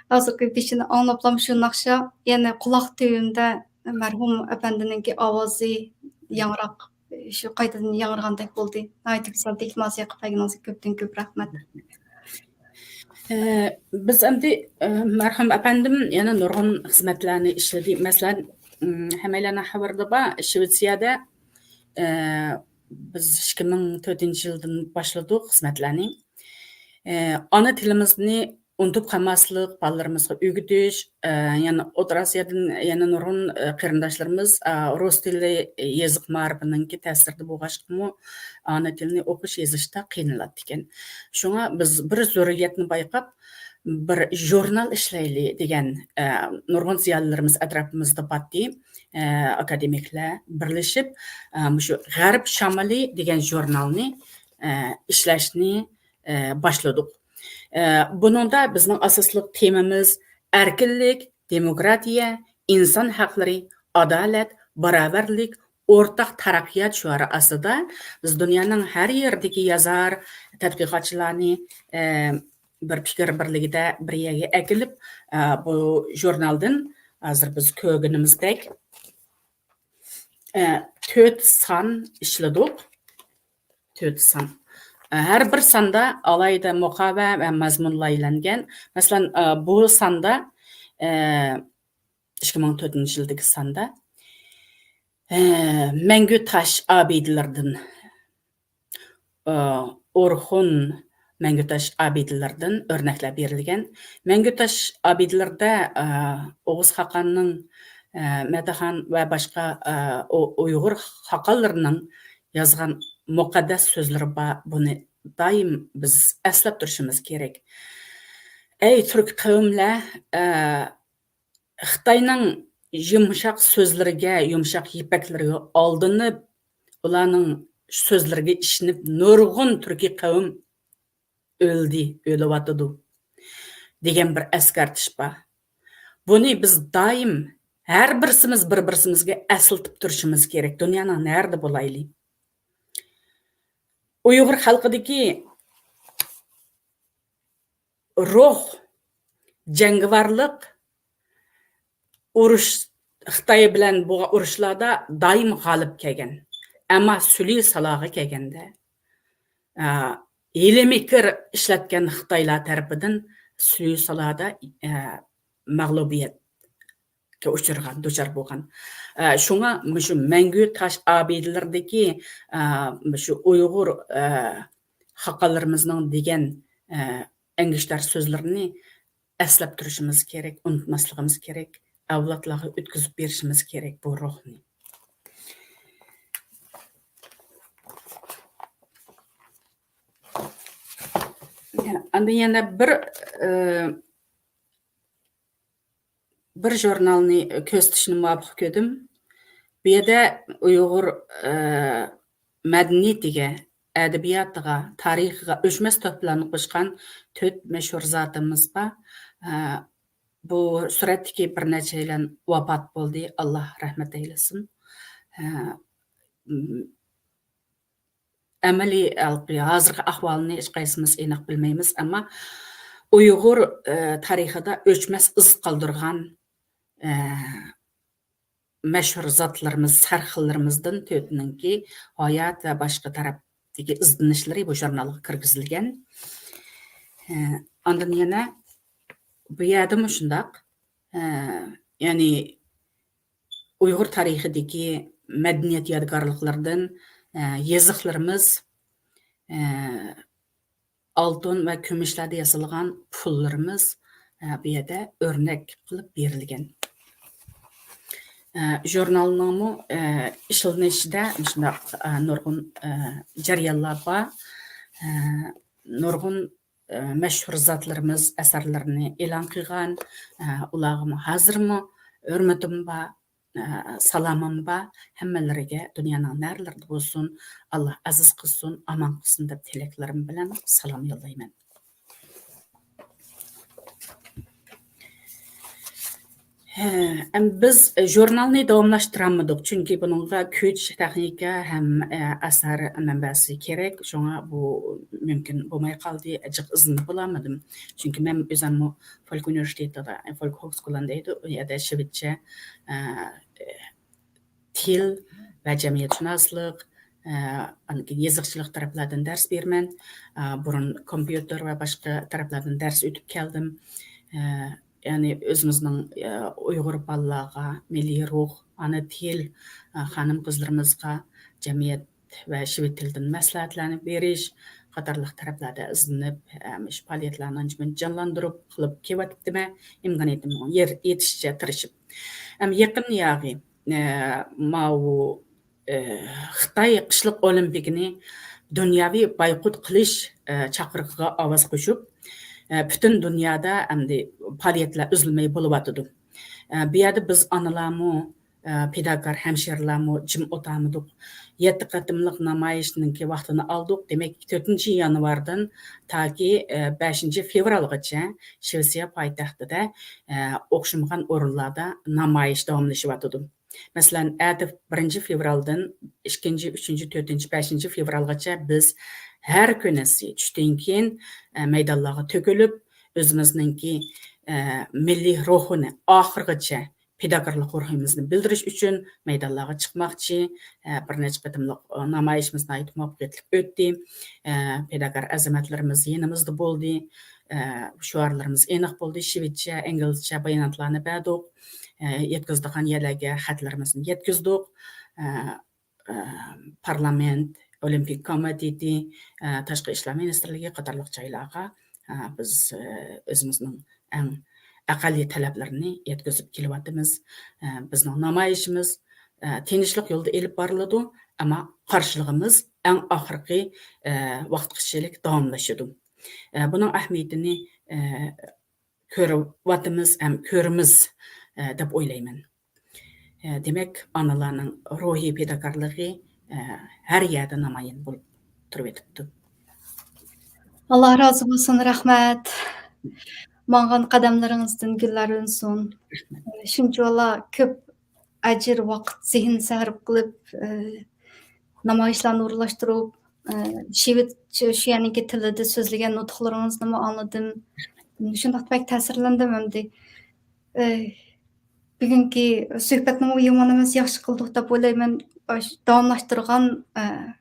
Hazırki beşini anlatılan şu naqşa yəni qulaq tüyündə mərhum əfəndininki avazı yangraq şu qaytadan yangrağandak oldu. Aytı güzel dikmasiya qılıb bəginiz köpdən köp rahmet. Biz endi merhum efendim yani nurgun hizmetlerini işledi. Mesela hemelerine haberda ba Şvetsiyada biz 2004 yıldan başladık hizmetlerini. Ana tilimizni unutup kalmaslık, ballarımızı ügütüş, yani Otrasyadan yani nurgun kırındaşlarımız Rus tili yazık marifınınki təsirdi boğaşqımı ana tilini okuş yazışta qiynalat eken. Şuna biz bir zoriyetini bayqab, bir jurnal işleyli degen nurgun ziyarlarımız etrafımızda batdi, akademikler birleşip şu Garip Şamali degen jurnalni işleşini başladık. Bunun da bizning asosliq temamiz erkinlik, demokratiya, inson haqlari, adalet, barabarlik, ortak taraqqiyot şuarı aslida biz dunyoning har yerdagi yazar, tadqiqotchilarni bir fikr birligida bir yerga akilib, bu jurnaldan hozir biz ko'rganimizdek 4 son ishladik. 4 son. Her bir sonda alayda muqova ve mazmunlaylangan. Masalan, bu sonda 2004 yildagi sonda Мәңгі taş abidlardan Orhun Мәңгі taş abidlardan örnekler berilgan. Мәңгі taş abidlarda Oğuz Hakan'ın Madahan ve başka Uyghur hakallarının yazgan muqaddas sözleri var. Bunu daim biz eslep duruşumuz gerek. Ey Türk kavimler, Xitayning yumshaq so'zlariga, yumshaq yipaklarga aldanib, ularning so'zlariga ishinib, nurg'un turkiy qavm o'lyapti degan bir eskartish bor. Buni biz doim her birsimiz bir-birimizga eslatib turishimiz kerak. Dunyoning nerede bo'laylik. Uyg'ur xalqidagi ruh, jangovarlik, urush Xitoy bilan bu urushlarda doim g'olib kelgan. Ammo sulh salog'i kelganda yelimikir ishlatgan Xitoylar tarafidan sulh salog'ida mag'lubiyatga uchirgan, duchor bo'lgan. Shunga shu Мәңгі taş abidlaridagi shu Uyg'ur haqqalarimizning degan angishtar so'zlarini eslab turishimiz kerak, unutmasligimiz kerak. Avlodlarga o'tkazib berishimiz kerak bu ruhni. Endi yana bir jurnalni ko'rsatishni muvaffaq ko'rdim. Bu yerda Uyg'ur madaniyatiga, adabiyatiga, tarixiga o'chmas to'plarni qo'shgan 4 mashhur zotimiz bor. Bu suratdagi bir necha yil vafot bo'ldi. Alloh rahmat eylesin. Amaliy hozirgi ahvolni hech qaysimiz aniq bilmaymiz, ammo Uyg'ur tarixida o'chmas iz qoldirgan mashhur zotlarimiz, sarxillarimizdan to'rtninki hayot va boshqa tarafdagi izlanishlari bu jurnalga kirgizilgan. Ondan yana bu yerda shundoq, ya'ni Uyg'ur tarixidagi madaniyat yodgorliklaridan yeziqlarimiz, oltin va kumushlarda yasalgan pullarimiz bu yerda o'rnak qilib berilgan. Jurnalning ishlanishida shundoq nurg'un jarayonlar bor. Nurg'un mashhur zotlarimiz asarlarini e'lon qilgan. Ularga hozirmi hurmatim bor, salomim bor. Hammalariga dunyoning narlarida bo'lsin, Alloh aziz qilsin, omon qilsin deb tilaklarim bilan salom yo'llayman. Biz jurnalni davomlashtiramidik, chunki buningga kuch, texnika ham asar manbasi kerak. Shunga bu mumkin bo'lmay qoldi. Ajiq izn bo'lamadim. Chunki men o'zim Folk universitetida, Folk Högskolan deydi, u yerda shvedcha til va jamiyatshunoslik, yeziqchilik taraflaridan dars berman. Burun kompyuter va boshqa taraflardan dars o'tib keldim. Yani özümüzün Uyghur balalarga, milliy ruh, ana til, hanım qizlarimizga jamiyat va shved tilidan maslahatlarni berish qatorliq taraflarda izlanib, ish faoliyatlarini jonlantirib qilib kelyaptimi, imkoniyatim yetishicha tirishib. Yaqin yog'i Xitoy qishliq olimpikini dunyoviy boykot qilish chaqirig'iga ovoz qo'shib, bütün dünyada endi faaliyetler üzülmeyi buluvatıdı. Bir yerde biz analarmı, pedagog hemşerilermi jim o'tamıdık. 7 qatımlıq namayişninki vaxtını aldık. Demek 4 yanvardan ta ki 5 fevralgacha Şvetsiya poytaxtida o'xshamagan o'rinlarda namoyish davomlashyapti. Masalan, 1 fevraldan 2, 3, 4, 5 fevralgacha biz her künesi tushdan keyin maydonlarga to'kilib, o'zimizningki milliy ruhini oxirigacha fidokorlik ruhimizni bildirish uchun maydonlarga chiqmoqchi, bir necha qatimliq namoyishimiz muvaffaqiyatli o'tdi. Fidokor azamatlarimiz yanimizda bo'ldi. Shuarlarimiz aniq bo'ldi. Shvedcha, inglizcha bayonotlarni berdik. Yetkazdigan yerlarga xatlarimizni yetkazdik. Parlament, Olimpik komiteti, Tashqi ishlar ministrligi qatorliq joylarga biz o'zimizning eng aqalli talablarini yetkazib kelyapmiz. Bizning namoyishimiz tinchlik yo'lda elib boriladi, ammo qarshiligimiz eng oxirgi vaqtgacha davomlashadi. Buning ahamiyatini ko'ryapmiz, ham ko'rimiz deb o'ylayman. Demak, onalarning ruhiy fidokorligi har yerda namoyon bo'lib turib o'tibdi. Allah razı olsun, rahmet. Mağan qadamlarınızdan güller önsun. Şunca köp acır vaqt, zihin sərf qılıb, namayişlarını uğurlaşdırıb, şivitçi şu yanınki tilida sözlegen nutqlarınızı mı anladım. Şundaq bək təsirləndim əmdi. Bugünkü söhbətnin uyumanımız yaxşı qıldıq da bo'layman. Davamlaşdırğan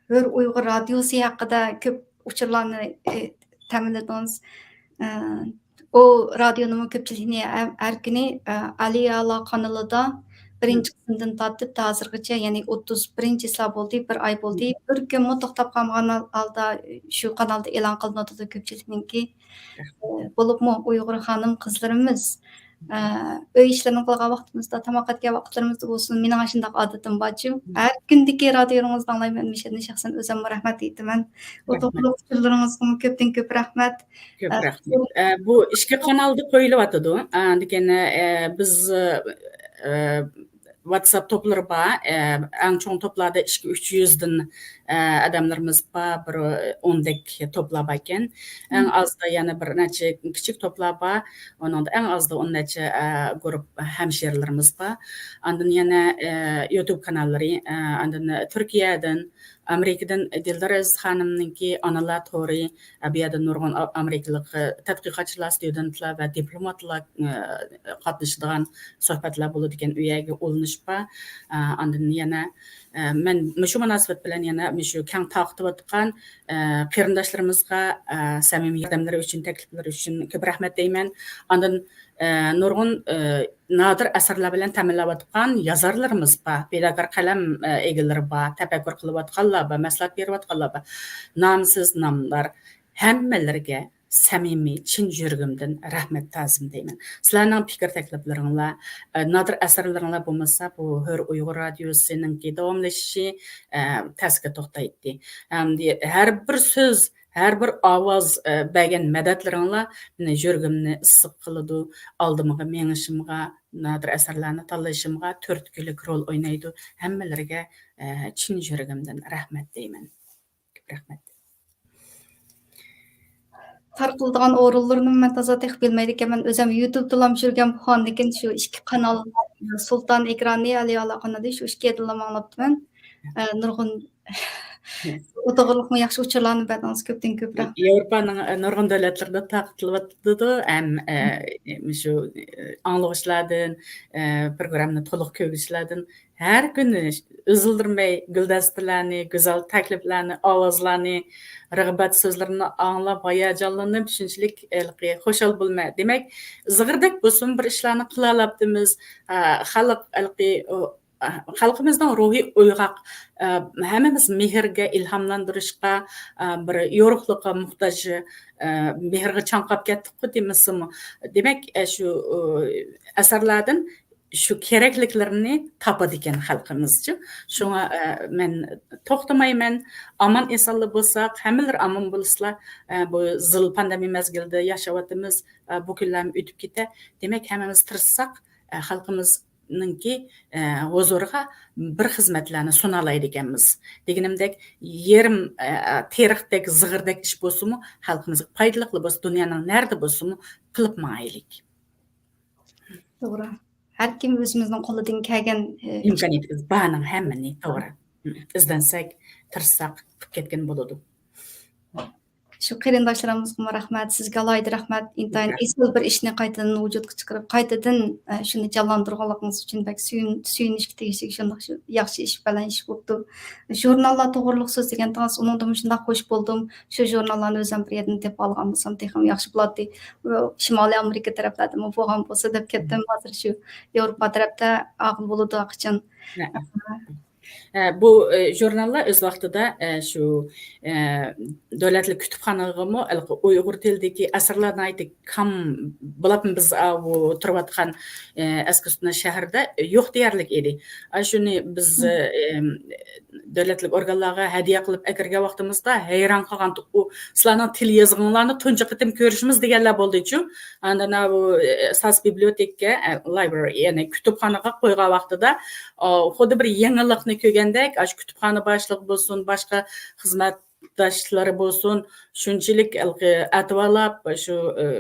Hör Uyğur radiosu haqida köp uçurlarını təminlediniz. O radionun köpçülüğünü her günü Ali Ala kanalında birinci kısımdan tatip hazırgıca, yani 31 isla oldu, bir ay oldu. Bir gün mutlaka kalmagan alda şu kanalda elan kılınadı köpçülüğünün ki bulup mu Uyghur hanım kızlarımız öy işlerini kılgan vaxtımızda, tamakatga vaxtlarımızda olsun. Mening aşındaq adatım bacım. Her gündeki radyolarınızı anlayman. Meşedini şahsen özümü rahmet eytiman. O toplulukçularınızga köpten köp rahmet. Köp rahmet. Bu ikki kanalda qo'yilyapti. Degani biz WhatsApp toplari bor. Eng cho'ng toplarda 200-300 dan adamlarimiz bor, bir 10 dak toplar bor ekan. Eng azda yana bir necha kichik toplar bor. Onun eng azda 10 necha guruh hamshirlarimiz bor. Ondan yana YouTube kanallari, ondan Turkiyadan, Amerikadan Dildar Aziz xonimninki Onalar to'ri, bu yerda nurg'un amerikalik tadqiqotchilar, studentlar va diplomatlar qatnashadigan suhbatlar bo'ladi ekan, u yerga olinish bor. Ondan yana men shu munosabat bilan yana shu keng taqtiyotgan qarindoshlarimizga samimiy yordamlari uchun, takliflari uchun ko'p rahmat deyman. Ondan nurg'un nadir asarlar bilan ta'minlayotgan yozarlarimiz bor, fidokor qalam egalari bor, tafakkur qilayotganlar bor, maslahat berayotganlar bor. Nomsiz nomlar hammalariga samimiy chin yuragimdan rahmat ta'zim deyman. Sizlarning fikr takliflaringlar, nadir asarlaringlar bo'lmasa, bu Hör Uyghur radiosining davomlashishi tasga to'xtaydi. Har bir so'z, har bir ovoz bergan madadlaringlar meni yuragimni issiq qiladi, oldimga mengishimga, nadir asarlarni tanlashimga turtkilik rol o'ynaydi. Hammalariga chin yuragimdan rahmat deyman. Rahmat. Tarqıldıgan orullarını mən taza tex bilməydik. Mən özüm YouTube'da жүрген bu lekin şu iki kanal Sultan Ekrani Ali Ala kanalı şu iki dolam anlattım. Nurgun o doğruluqmu yaxşı uçurlarını bədiniz köpdən köp rahmet. Avropaning nurg'un davlatlarida taqiqlayotdi. Ham shu anglashlardan, programmani to'liq ko'rishlardan har kuni uzildirmay guldastalarni, go'zal takliflarni, ovozlarni, rag'bat so'zlarini anglab, hayajonlanib, shunchalik xushal bo'lma. Demak, zig'irdak bo'lsin bir ishlarni qila olabdimiz. Xalqimizning ruhiy uyg'oq, hammamiz mehrga ilhomlantirishga, bir yo'riqlikqa muhtoj, mehrga chanqab ketdik deymizmi? Demak, shu asarlardan shu kerakliklarini topadi ekan xalqimizchi. Shunga men to'xtamayman. Aman insonlar bo'lsak, hammalar aman bo'lsalar, bu zil pandemiya mezgilida yashayotimiz, bu kunlar o'tib ketadi. Demak, hammamiz tirishsak, xalqimizninki huzuriga bir xizmatlarni suna oladi ekanmiz. Deganimdek, yerim terixdek, zig'irdek ish bo'lsa-mu, xalqimizga foydali bo'lsa, dunyoning narda bo'lsa-mu, qilib maylik. Doğru. her kim özümüzün qoludan kelgen imkoniyatimiz barning hammani to'g'ri. İzlensek, tirishsak, qilib ketgan bo'ladi. Şu qarindoshlarımızga rahmat, sizga alayda rahmat. İntayin esıl bir işni qaytadan vujudga chiqarib, qaytadan şunu canlandırganligınız üçün bak suyunishga tegishli şundaq şu yaxshi ish bilan ish bo'ldi. Jurnallar to'g'riliq so'z degan tangas uningda shundaq xush bo'ldim. Shu jurnallarni o'zim bir yerdan tep olgan bo'lsam, texim yaxshi bo'ladi. Shimoliy Amerika taraflarda bo'lgan bo'lsa deb ketdim. Hozir shu Yevropa tarafda aql bo'ladi uchun. Bu jurnallar öz vaqtida shu davlatlik kutubxonagami Uyg'ur tilidagi asarlarni aytib kam bilib biz bu turayotgan Askustuna shahrida yo'q deyarlik edi. Shuni biz davlatlik organlarga hadiya qilib akirgan vaqtimizda hayron qolgan u sizlarning til yozganlarni tunji qitim ko'rishimiz deganlar bo'ldi-chu. Andana bu sas biblioteka library ya'ni kutubxonaga qo'ygan vaqtida xuddi bir yangilikni ko'rgandek, shu kutubxona boshlig'i bo'lsin, boshqa xizmatdoshlari bo'lsin, shunchalik atvalab shu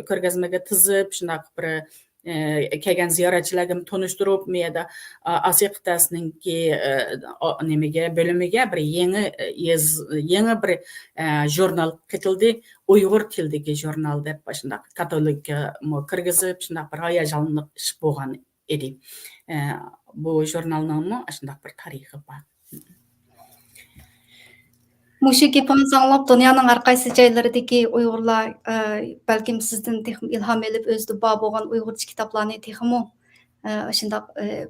ko'rgazmaga tizib, shunday bir kelgan ziyoratchilarga tanishtirib, meyada Osiyo qit'asininki nimaga bo'limiga bir yangi bir jurnal kitildi, Uyg'ur tilidagi jurnal deb shunday katalogga kirgizib, shunday bir hayajonli ish bo'lgan edi. Bu jurnalning shunday bir tarixi bor. Muşu gepimizni anlap dünyanın har qaysi joylaridagi Uyg'urlar balkim sizdan texim ilhom elib o'zida bor bo'lgan Uyg'urcha kitoblarni teximi shundaq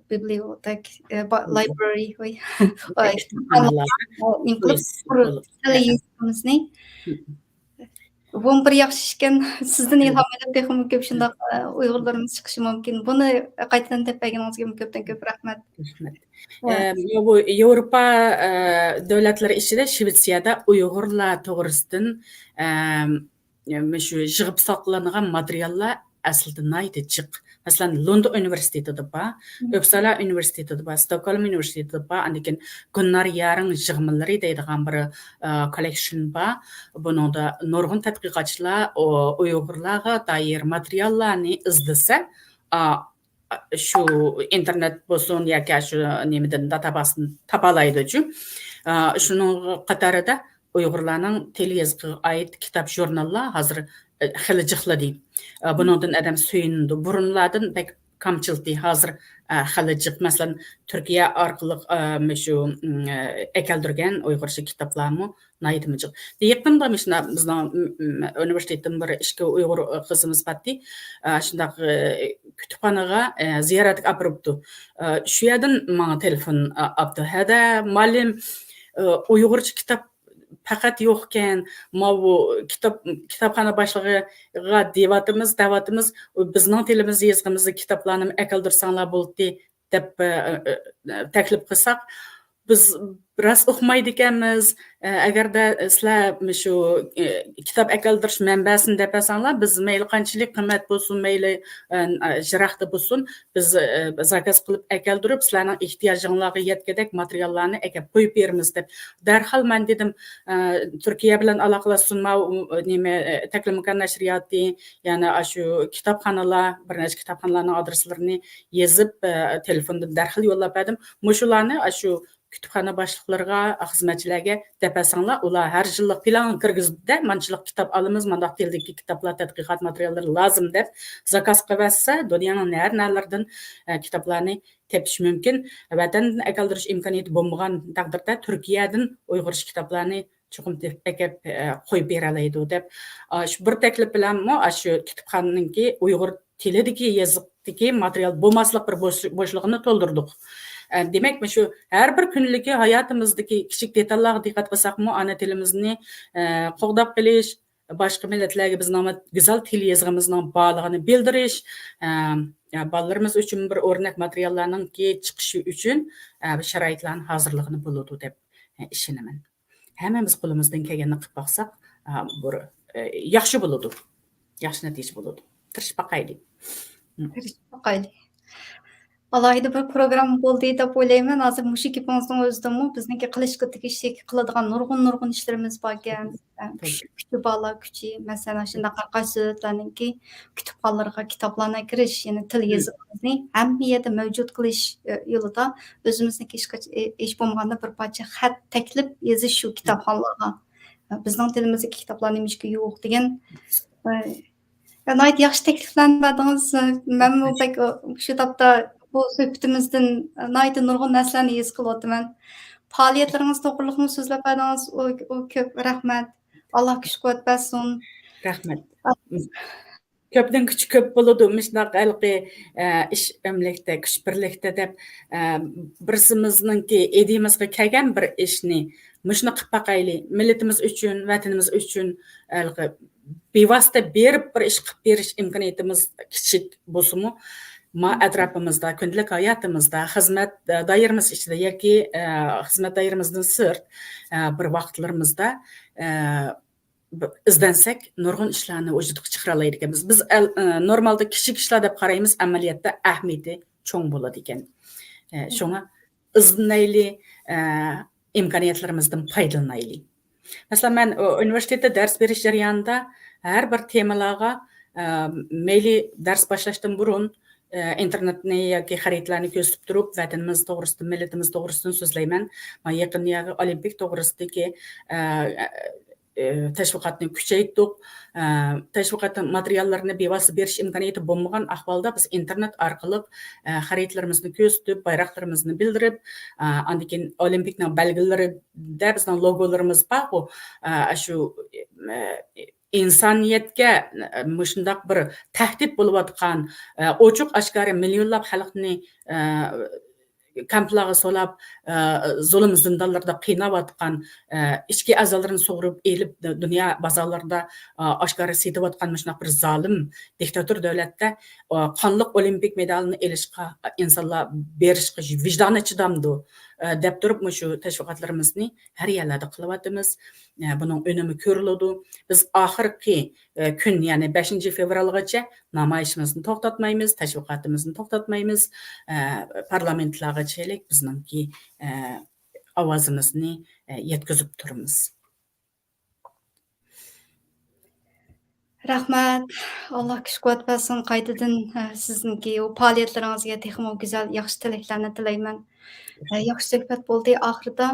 bibliotek library bu bir yaxshi ishkan sizdan ilhom elib texim ko'p shundaq Uyg'urlarimiz chiqishi mumkin. Buni qaytadan teppaganingizga ko'pdan ko'p rahmat. Bu Yevropa davlatlari ichida Shvetsiyada Uyg'urlar to'g'risidan shu yig'ib saqlangan materiallar aslida naydi chiq. Masalan, London universitetida bor, Uppsala universitetida bor, Stockholm universitetida bor, lekin Gunnar Yaring yig'imlari deydigan bir collection bor. Buningda nurg'un tadqiqotchilar Uyg'urlarga doir materiallarni izlasa, shu internet bo'lsin yoki shu nimadan databasini topalaydi-chu. Shuning qatorida Uyg'urlarning til yoziqiga oid kitob jurnallar hozir xili jiqladi. Buningdan adam suyundi. Burunlardan bek kamchildi. Hozir xili jiq. Masalan, Turkiya orqali shu ekaldirgan Uyg'urcha kitoblarni naytimijiq. Yaqinda bizning universitetdan bir ishga Uyg'ur qizimiz batdi. Shundaq kutubxonaga ziyoratga apiribdi. Shu yerdan menga telefon oldi. Hada muallim Uyg'urcha kitob faqat yo'q ekan, bu kitobxona boshlig'iga devatimiz bizning tilimiz yozganimizni kitoblarni akaldirsanglar bo'ldi deb taklif qilsak, biz biroz o'qimaydi ekanmiz. Agarda sizlar shu kitob akaldirish manbasini depasanglar, biz mayli qanchalik qimmat bo'lsin, mayli jiroqda bo'lsin, biz zakaz qilib akaldirib, sizlarning ehtiyojinglarga yetgandek materiallarni akab qo'yib beramiz deb. Darhol men dedim, Turkiya bilan aloqalashsin, nima Taklimukan nashriyoti, ya'ni shu kitobxonalar, bir nechta kitobxonalarning adreslarini yozib, telefonda darhol yo'llab berdim. Mushularni shu kutubxona boshliqlariga, xizmatchilarga depasanglar, ular har yillik plan kirgizdi. Manchilik kitob olamiz, mandaq tildagi kitoblar, tadqiqot materiallari lozim deb zakaz qilsa, dunyoning narlardan kitoblarni tepish mumkin. Vatan akaldirish imkoniyati bo'lmagan taqdirda Turkiyadan Uyg'urcha kitoblarni chuqum akab qo'yib beralaydi deb. Shu bir taklif bilan shu kitobxonaninki Uyg'ur tilidagi yoziqdagi material bo'lmaslik bir bo'shlig'ini to'ldirdik. Demek mi şu her bir günlük hayatımızdaki küçük detallarga dikkat qilsak, ana tilimizni qo'g'dab qilish, boshqa millatlarga bizning go'zal til yozganimizning borlig'ini bildirish, bolalarimiz uchun bir o'rnak materiallarning chiqishi uchun sharoitlarni hozirligini bo'ladi deb ishonaman. Hammamiz qo'limizdan kelganini qilib baqsak, bir yaxshi bo'ladi. Yaxshi natija bo'ladi. Tirishib baqaylik. Alayda bir program bo'ldi deb o'ylayman. Hozir mushu gapingizning o'zidami bizniki qilishga tegishli qiladigan nurg'un ishlarimiz bor ekan. Kuchi bolalar kuchi, masalan, shunaqa qaysilarninki kutubxonalarga kitoblarni kirish, ya'ni til yozig'imizni hamma yerda mavjud qilish yo'lida o'zimizniki ish bo'lmaganda bir parcha xat taklif yozish shu kitobxonalarga. Bizning tilimizdagi kitoblar nimishga yo'q degan Nayt yaxshi takliflarni berdingiz. Men shu topda bu suhbatimizdan nayt nurg'un narsalarni his qilyapman. Faoliyatlaringiz to'g'riliqni so'zlab berdingiz. O ko'p rahmat. Alloh kuch-quvvat bersin. Rahmat. Köpden küçük köp buludu. Mişnaq alqi iş ömlekte, kuch birlikte deb birsimizninki edimizga kelgan bir ishni mushuni qilib baqayli. Millatimiz uchun, vatanimiz uchun alqi bevosita berib bir ish qilib berish imkoniyatimiz kichik bo'lsa-mu, ma atrofimizda, kundalik hayotimizda, xizmat doiramiz ichida yoki xizmat doiramizdan sirt bir vaqtlarimizda izlansek nurg'un ishlarni vujudga chiqara oladi ekanmiz. Biz normalda kichik ishlar deb qaraymiz, amaliyotda ahamiyati cho'ng bo'ladi ekan. Shunga izlanayli, imkoniyatlarimizdan foydalanayli. Masalan, men universitetda dars berish jarayonida har bir temalarga mayli dars boshlashdan burun internetni yoki xaritlarni ko'zib turib, vatanimiz to'g'risida, millatimiz to'g'risida so'zlayman. Men yaqindagi olimpik to'g'risidagi tashviqotni kuchaytirdik. Tashviqot materiallarini bevosita berish imkoniyati bo'lmagan ahvolda biz internet orqali xaritlarimizni ko'rsatib, bayroqlarimizni bildirib, undan keyin olimpikning belgilarida bizning logolarimiz bor. Shu insoniyatga shundoq bir tahdid bo'layotgan, ochiq oshkora millionlab xalqni kamplarga solab, zulm zindonlarda qiynayotgan, ichki a'zolarini sug'urib elib dunyo bozorlarida oshkora setayotgan shunaqa bir zolim diktator davlatda qonliq olimpik medalini elishga insonlar berishga vijdoni chidamdi deb turib shu tashviqotlarimizni har yerlarda qilyapmiz. Buning önemi ko'riladi. Biz oxirgi kun, ya'ni 5 fevralgacha namoyishimizni to'xtatmaymiz, tashviqotimizni to'xtatmaymiz. Parlamentlargacha bizningki ovozimizni yetkazib turamiz. Rahmat. Alloh kuch-quvvat bersin. Qaytadan sizningki o faoliyatlaringizga texmo go'zal, yaxshi tilaklarni tilayman. Yaxshi suhbat bo'ldi oxirida.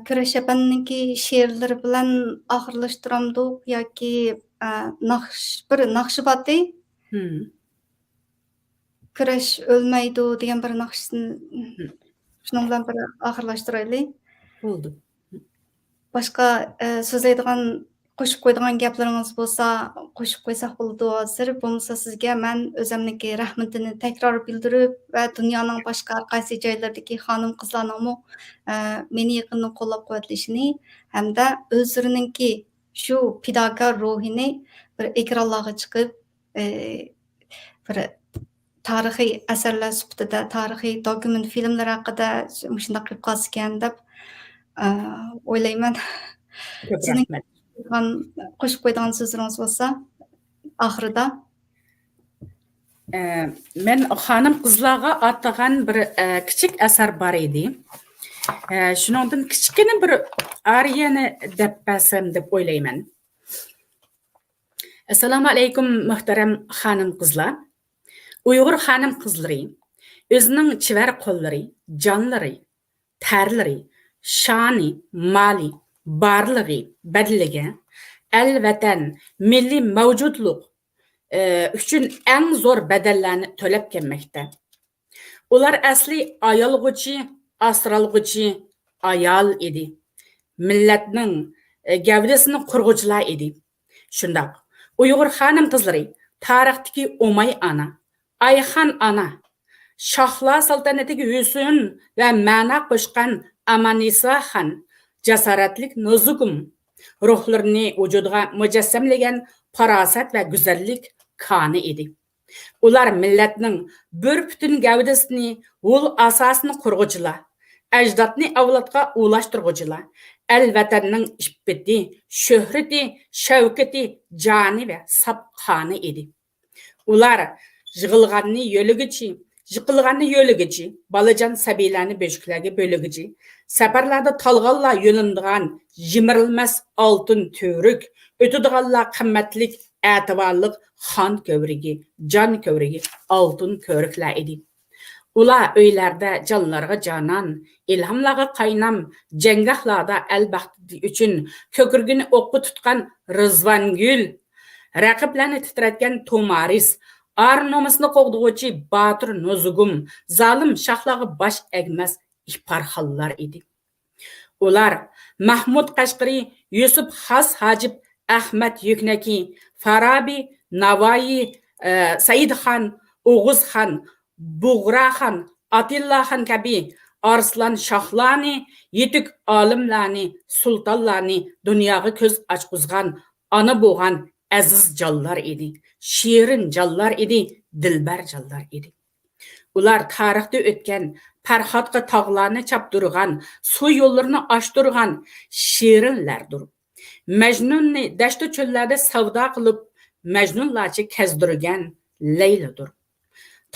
Kurash apanninki she'rlari bilan oxirlashtiramdik yoki bir naqshi bordi. Kurash o'lmaydi degan bir naqshni shuning bilan bir oxirlashtiraylik. Bo'ldi. Boshqa so'zlaydigan, qo'shib qo'yadigan gaplaringiz bo'lsa, qo'shib qo'ysak bo'ladi hozir. Bo'lmasa sizga men o'zimniki rahmatini takror bildirib va dunyoning boshqa har qaysi joylaridagi xonim-qizlarning meni yaqindan qo'llab-quvvatlashini hamda o'zlarininki shu fidokor ruhini bir ekranlarga chiqib bir tarixiy asarlar sifatida, tarixiy dokument filmlar haqida shunday qilib qolsa ekan deb o'ylayman. Rahmat. Qo'shib qo'yadigan so'zlaringiz bo'lsa oxirida. Men xonim qizlarga atagan bir kichik asar bor edi. Shuningdan kichkina bir ariyani deb bersam deb o'ylayman. Assalomu alaykum muhtaram xonim qizlar. Uyg'ur xonim qizlari o'zining chivar qo'llari, jonlari, tarlari, shani, mali, barligi, badligi, el-vatan, milliy mavjudlik uchun eng zo'r badallarni to'lab kelmoqda. Ular asli ayolg'uchi, asralg'uchi ayol edi. Millatning gavdasini qurg'uvchilar edi. Shundoq, Uyg'ur xonim qizlari tarixdagi Umay ana, Ayxon ana, Shohlar saltanatiga Husn va ma'no qo'shgan Amanisa xon jasoratlik nozukum ruhlarini vujudiga mujassamlagan farosat va go'zallik koni edi. Ular millatning bir butun gavdasini, ul asosini qurg'uvchilar, ajdodni avlodga ulashtirg'uvchilar, el-vatanning iffati, shuhrati, shavkati, joni va sabqoni edi. Ular yig'ilganni yo'ligichi, Yıqılğanni yo'ligichi, balajan sabiylarni böşüklerge bölügichi, safarlarda talğalla yönündiğen jimirilmez altın törük, ötüdüğalla qimmatlik, etibarlık xan kövrigi, can kövrigi, altın körükler idi. Ula öylerde canlarga canan, ilhamlarga qaynam, cengahlarda elbaxti üçün kökürgünü oqu tutkan Rızvan Gül, raqiblarni titratgan Tomaris, ar nomusini qo'g'dug'uchi Batir Nozugum, zalim shohlag'i bosh egmas iparxallar edi. Ular Mahmud Qashqari, Yusuf Xas Hajib, Ahmad Yuknaki, Farabi, Navoiy, Said Xon, O'g'iz Xon, Bug'ra Xon, Atilla Xon kabi Arslan shohlarni, yetuk olimlarni, sultonlarni dunyoga ko'z ochqizgan ana bo'lgan aziz jonlar edi. Şirin jallar idi, dilbar jallar idi. Ular tarixda o'tgan, Farhodga tog'larni chapturgan, su yo'llarini ochtirgan shirinlardir. Majnunni dashtu cho'llarda savdo qilib, majnunlarcha kezdirgan Layladir.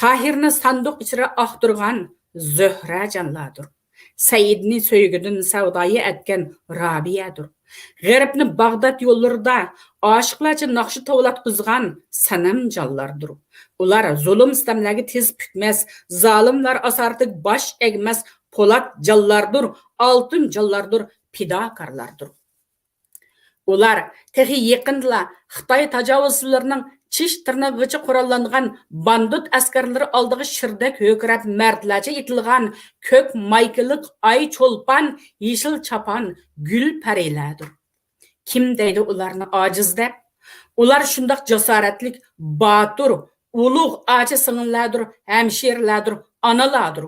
Tahirni sanduq ichra oqtirgan Zuhra janlardir. Saidni so'ygidan savdoyi etgan Rabiyadir. G'arbni Bag'dod yo'llarida aşıqlarca naqşı tovlatqizgan sanam jallardir. Ular zulm istamlarga tez pükmez, zalimlar asartık baş egmez polat jallardir, altın jallardir, pidokorlardir. Ular tehi yaqinla Xitoy tajovuzchilarining chish tirnog'icha qurollangan bandit askarlari oldiga shirdak ho'kirab mardlarcha etilgan ko'k maykiliq ay cho'lpan, yeshil chapan, gul parilardir. Kim deydi ularni ojiz deb? Ular shundoq jasoratlik, botur, ulug' achi singillardir, hamshirlardir, onalardir.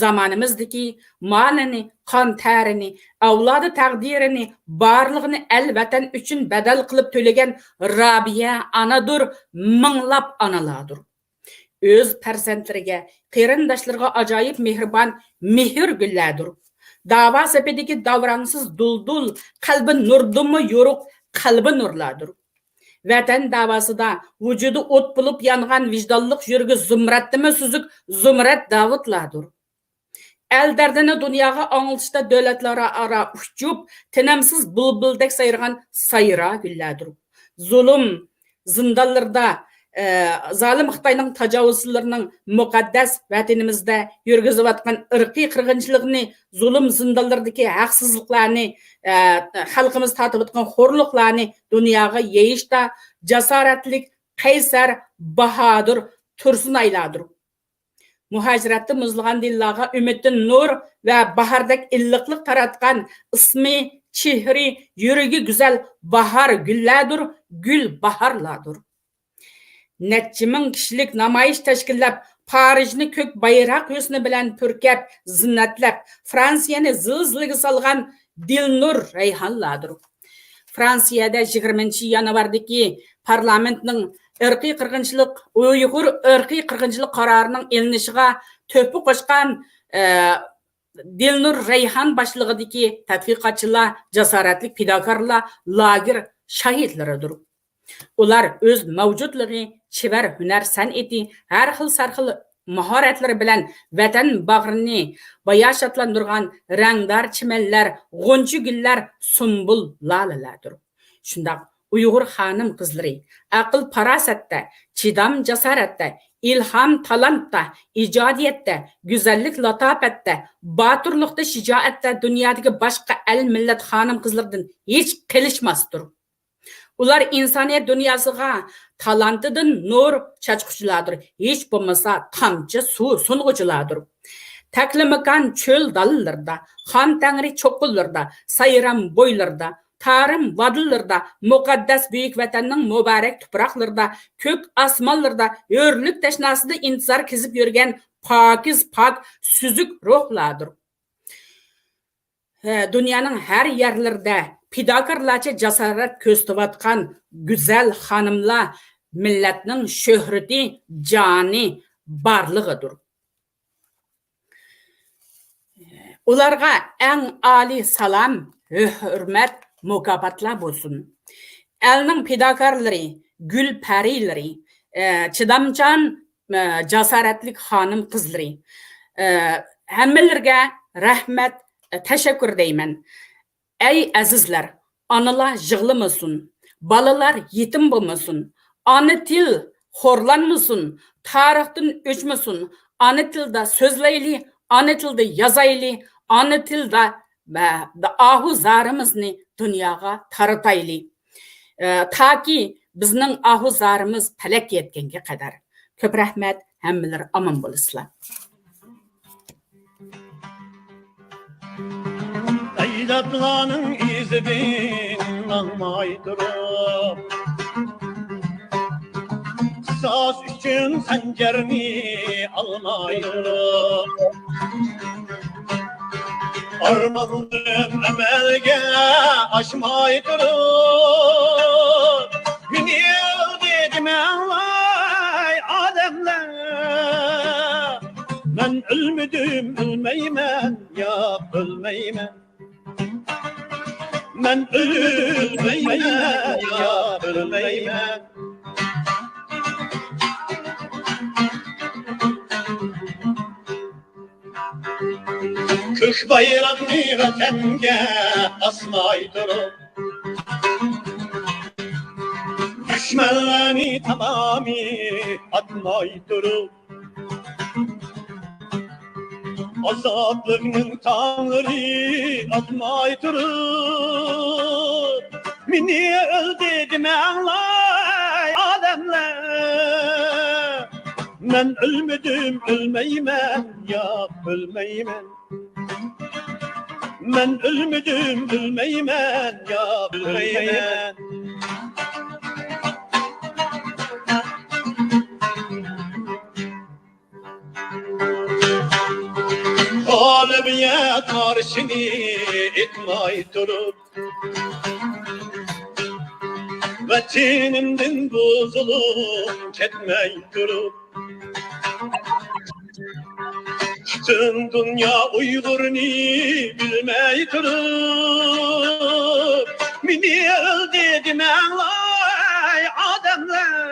Zamanimizdeki malini, kan terini, avladı taqdirini, barlığını el vatan üçün bedel kılıp төлеген Rabia anadır, mınlap analardır. Öz persentlerine, qeyrindaşlarına acayip mehriban, mehir güllerdir. Dava sepedeki davransız duldul, kalbi nurdumu yoruk, kalbi nurlardır. Vatan davası da vücudu ot bulup yanğan vicdanlık yürgü zümrattımı süzük zümrat Davutlardır. El derdini dünyaya anılışta devletlere ara uçup, tinamsız bulbuldek sayırgan sayıra güllerdir. Zulüm, zindallarda, zalim Xitoyning tajovuzchilarining muqaddas vatanimizda yurgizib atgan irqiy qirg'inchilikni, zulm zindonlardagi haqsizliklarni, xalqimiz tatib atgan xo'rliqlarni dunyoga yeyishda jasoratlik Qaysar Bahodir Tursunaylardir. Muhaciratda muzlagan dillarga ümittin nur ve bahardek illiqlik taratgan ismi, chehri, yuragi güzel bahar güllardir, gül baharlardir. Neçe ming kishilik namoyish tashkillab, Parijni ko'k bayroq husni bilan purkab, zinnatlab, Fransiyani zilzilaga solgan Dilnur Rayhonlardir. Fransiyada 20-yanvardagi parlamentning irqiy qirg'inchilik, Uyg'ur irqiy qirg'inchilik qarorining elinishiga to'pi qo'shgan Dilnur Rayhon boshlig'idagi tadqiqotchilar, jasoratlik fidokorlar, lager shahidlaridir. Ular o'z mavjudligi, chevar hunar san'ati, har xil sarxil mahoratlari bilan vatan bag'rini bayashatlantirgan rangdor chimanlar, g'unchi gullar, sumbul lalalardir. Shundaq Uyg'ur xonim qizlari aql farosatda, chidam jasoratda, ilhom talantda, ijodiyatda, go'zallik latofatda, boturlikda, shijoatda dunyodagi boshqa el millat xonim qizlardan hech qilishmasdir. Ular insoniyat dunyosiga talantidan nur chachquchilardir. Hech bo'lmasa tamchi suv sung'uchilardir. Taklimikan cho'l dallarda, xon tangri cho'qqillarda, sayram bo'ylarda, tarim vadillarda, muqaddas buyuk vatanning muborak tuproqlarida, ko'k osmonlarda, yo'rlik tashnasida intizor kezib yurgan pokiz pok suzuk ruhlardir. Dunyoning har yerlarida fidokorlarcha jasorat ko'rsatayotgan go'zal xonimlar millatning shuhrati, joni barlig'idir. Ularga eng oliy salom, hurmat, mukofotlar bo'lsin. Elning fidokorlari, gul parilari, chidamchan jasoratlik xonim qizlari. Hammalarga rahmat, teşekkür deyman. Ey azizlar, analar yig'lamasin, balalar yetim bo'lmasin, ana til xorlanmasin, tarixdan o'chmasin, ana tilda so'zlayli, ana tilda yozayli, ana tilda ahuzarimizni dunyoga taratayli. Taki bizning ahuzarimiz palak yetganga qadar. Ko'p rahmat, hammalar omon bo'lasizlar. Ecdatlarının izidin almay durup Kısas için sencerini almay durup Armandım emelge aşmay durup Minil dedim vay ademler Ben ölmedim ölmeymen ya ölmeymen Ben ölmeymen ya ölmeymen Kök bayrağını vatange asmay durup Düşmanlarını tamamı atmay durup Azablığının tanrı atmay durup Mini öldürdüm ağlay ademler Ben ölmedim ölmeymen ya ölmeymen Ben ölmedim ölmeymen ya ölmeymen Kalbiye karşını etmay durup Vatanımdan bozulup ketmey durup Bütün dünya Uygur'unu bilmey durup Mini öldürdüm ağlay ademler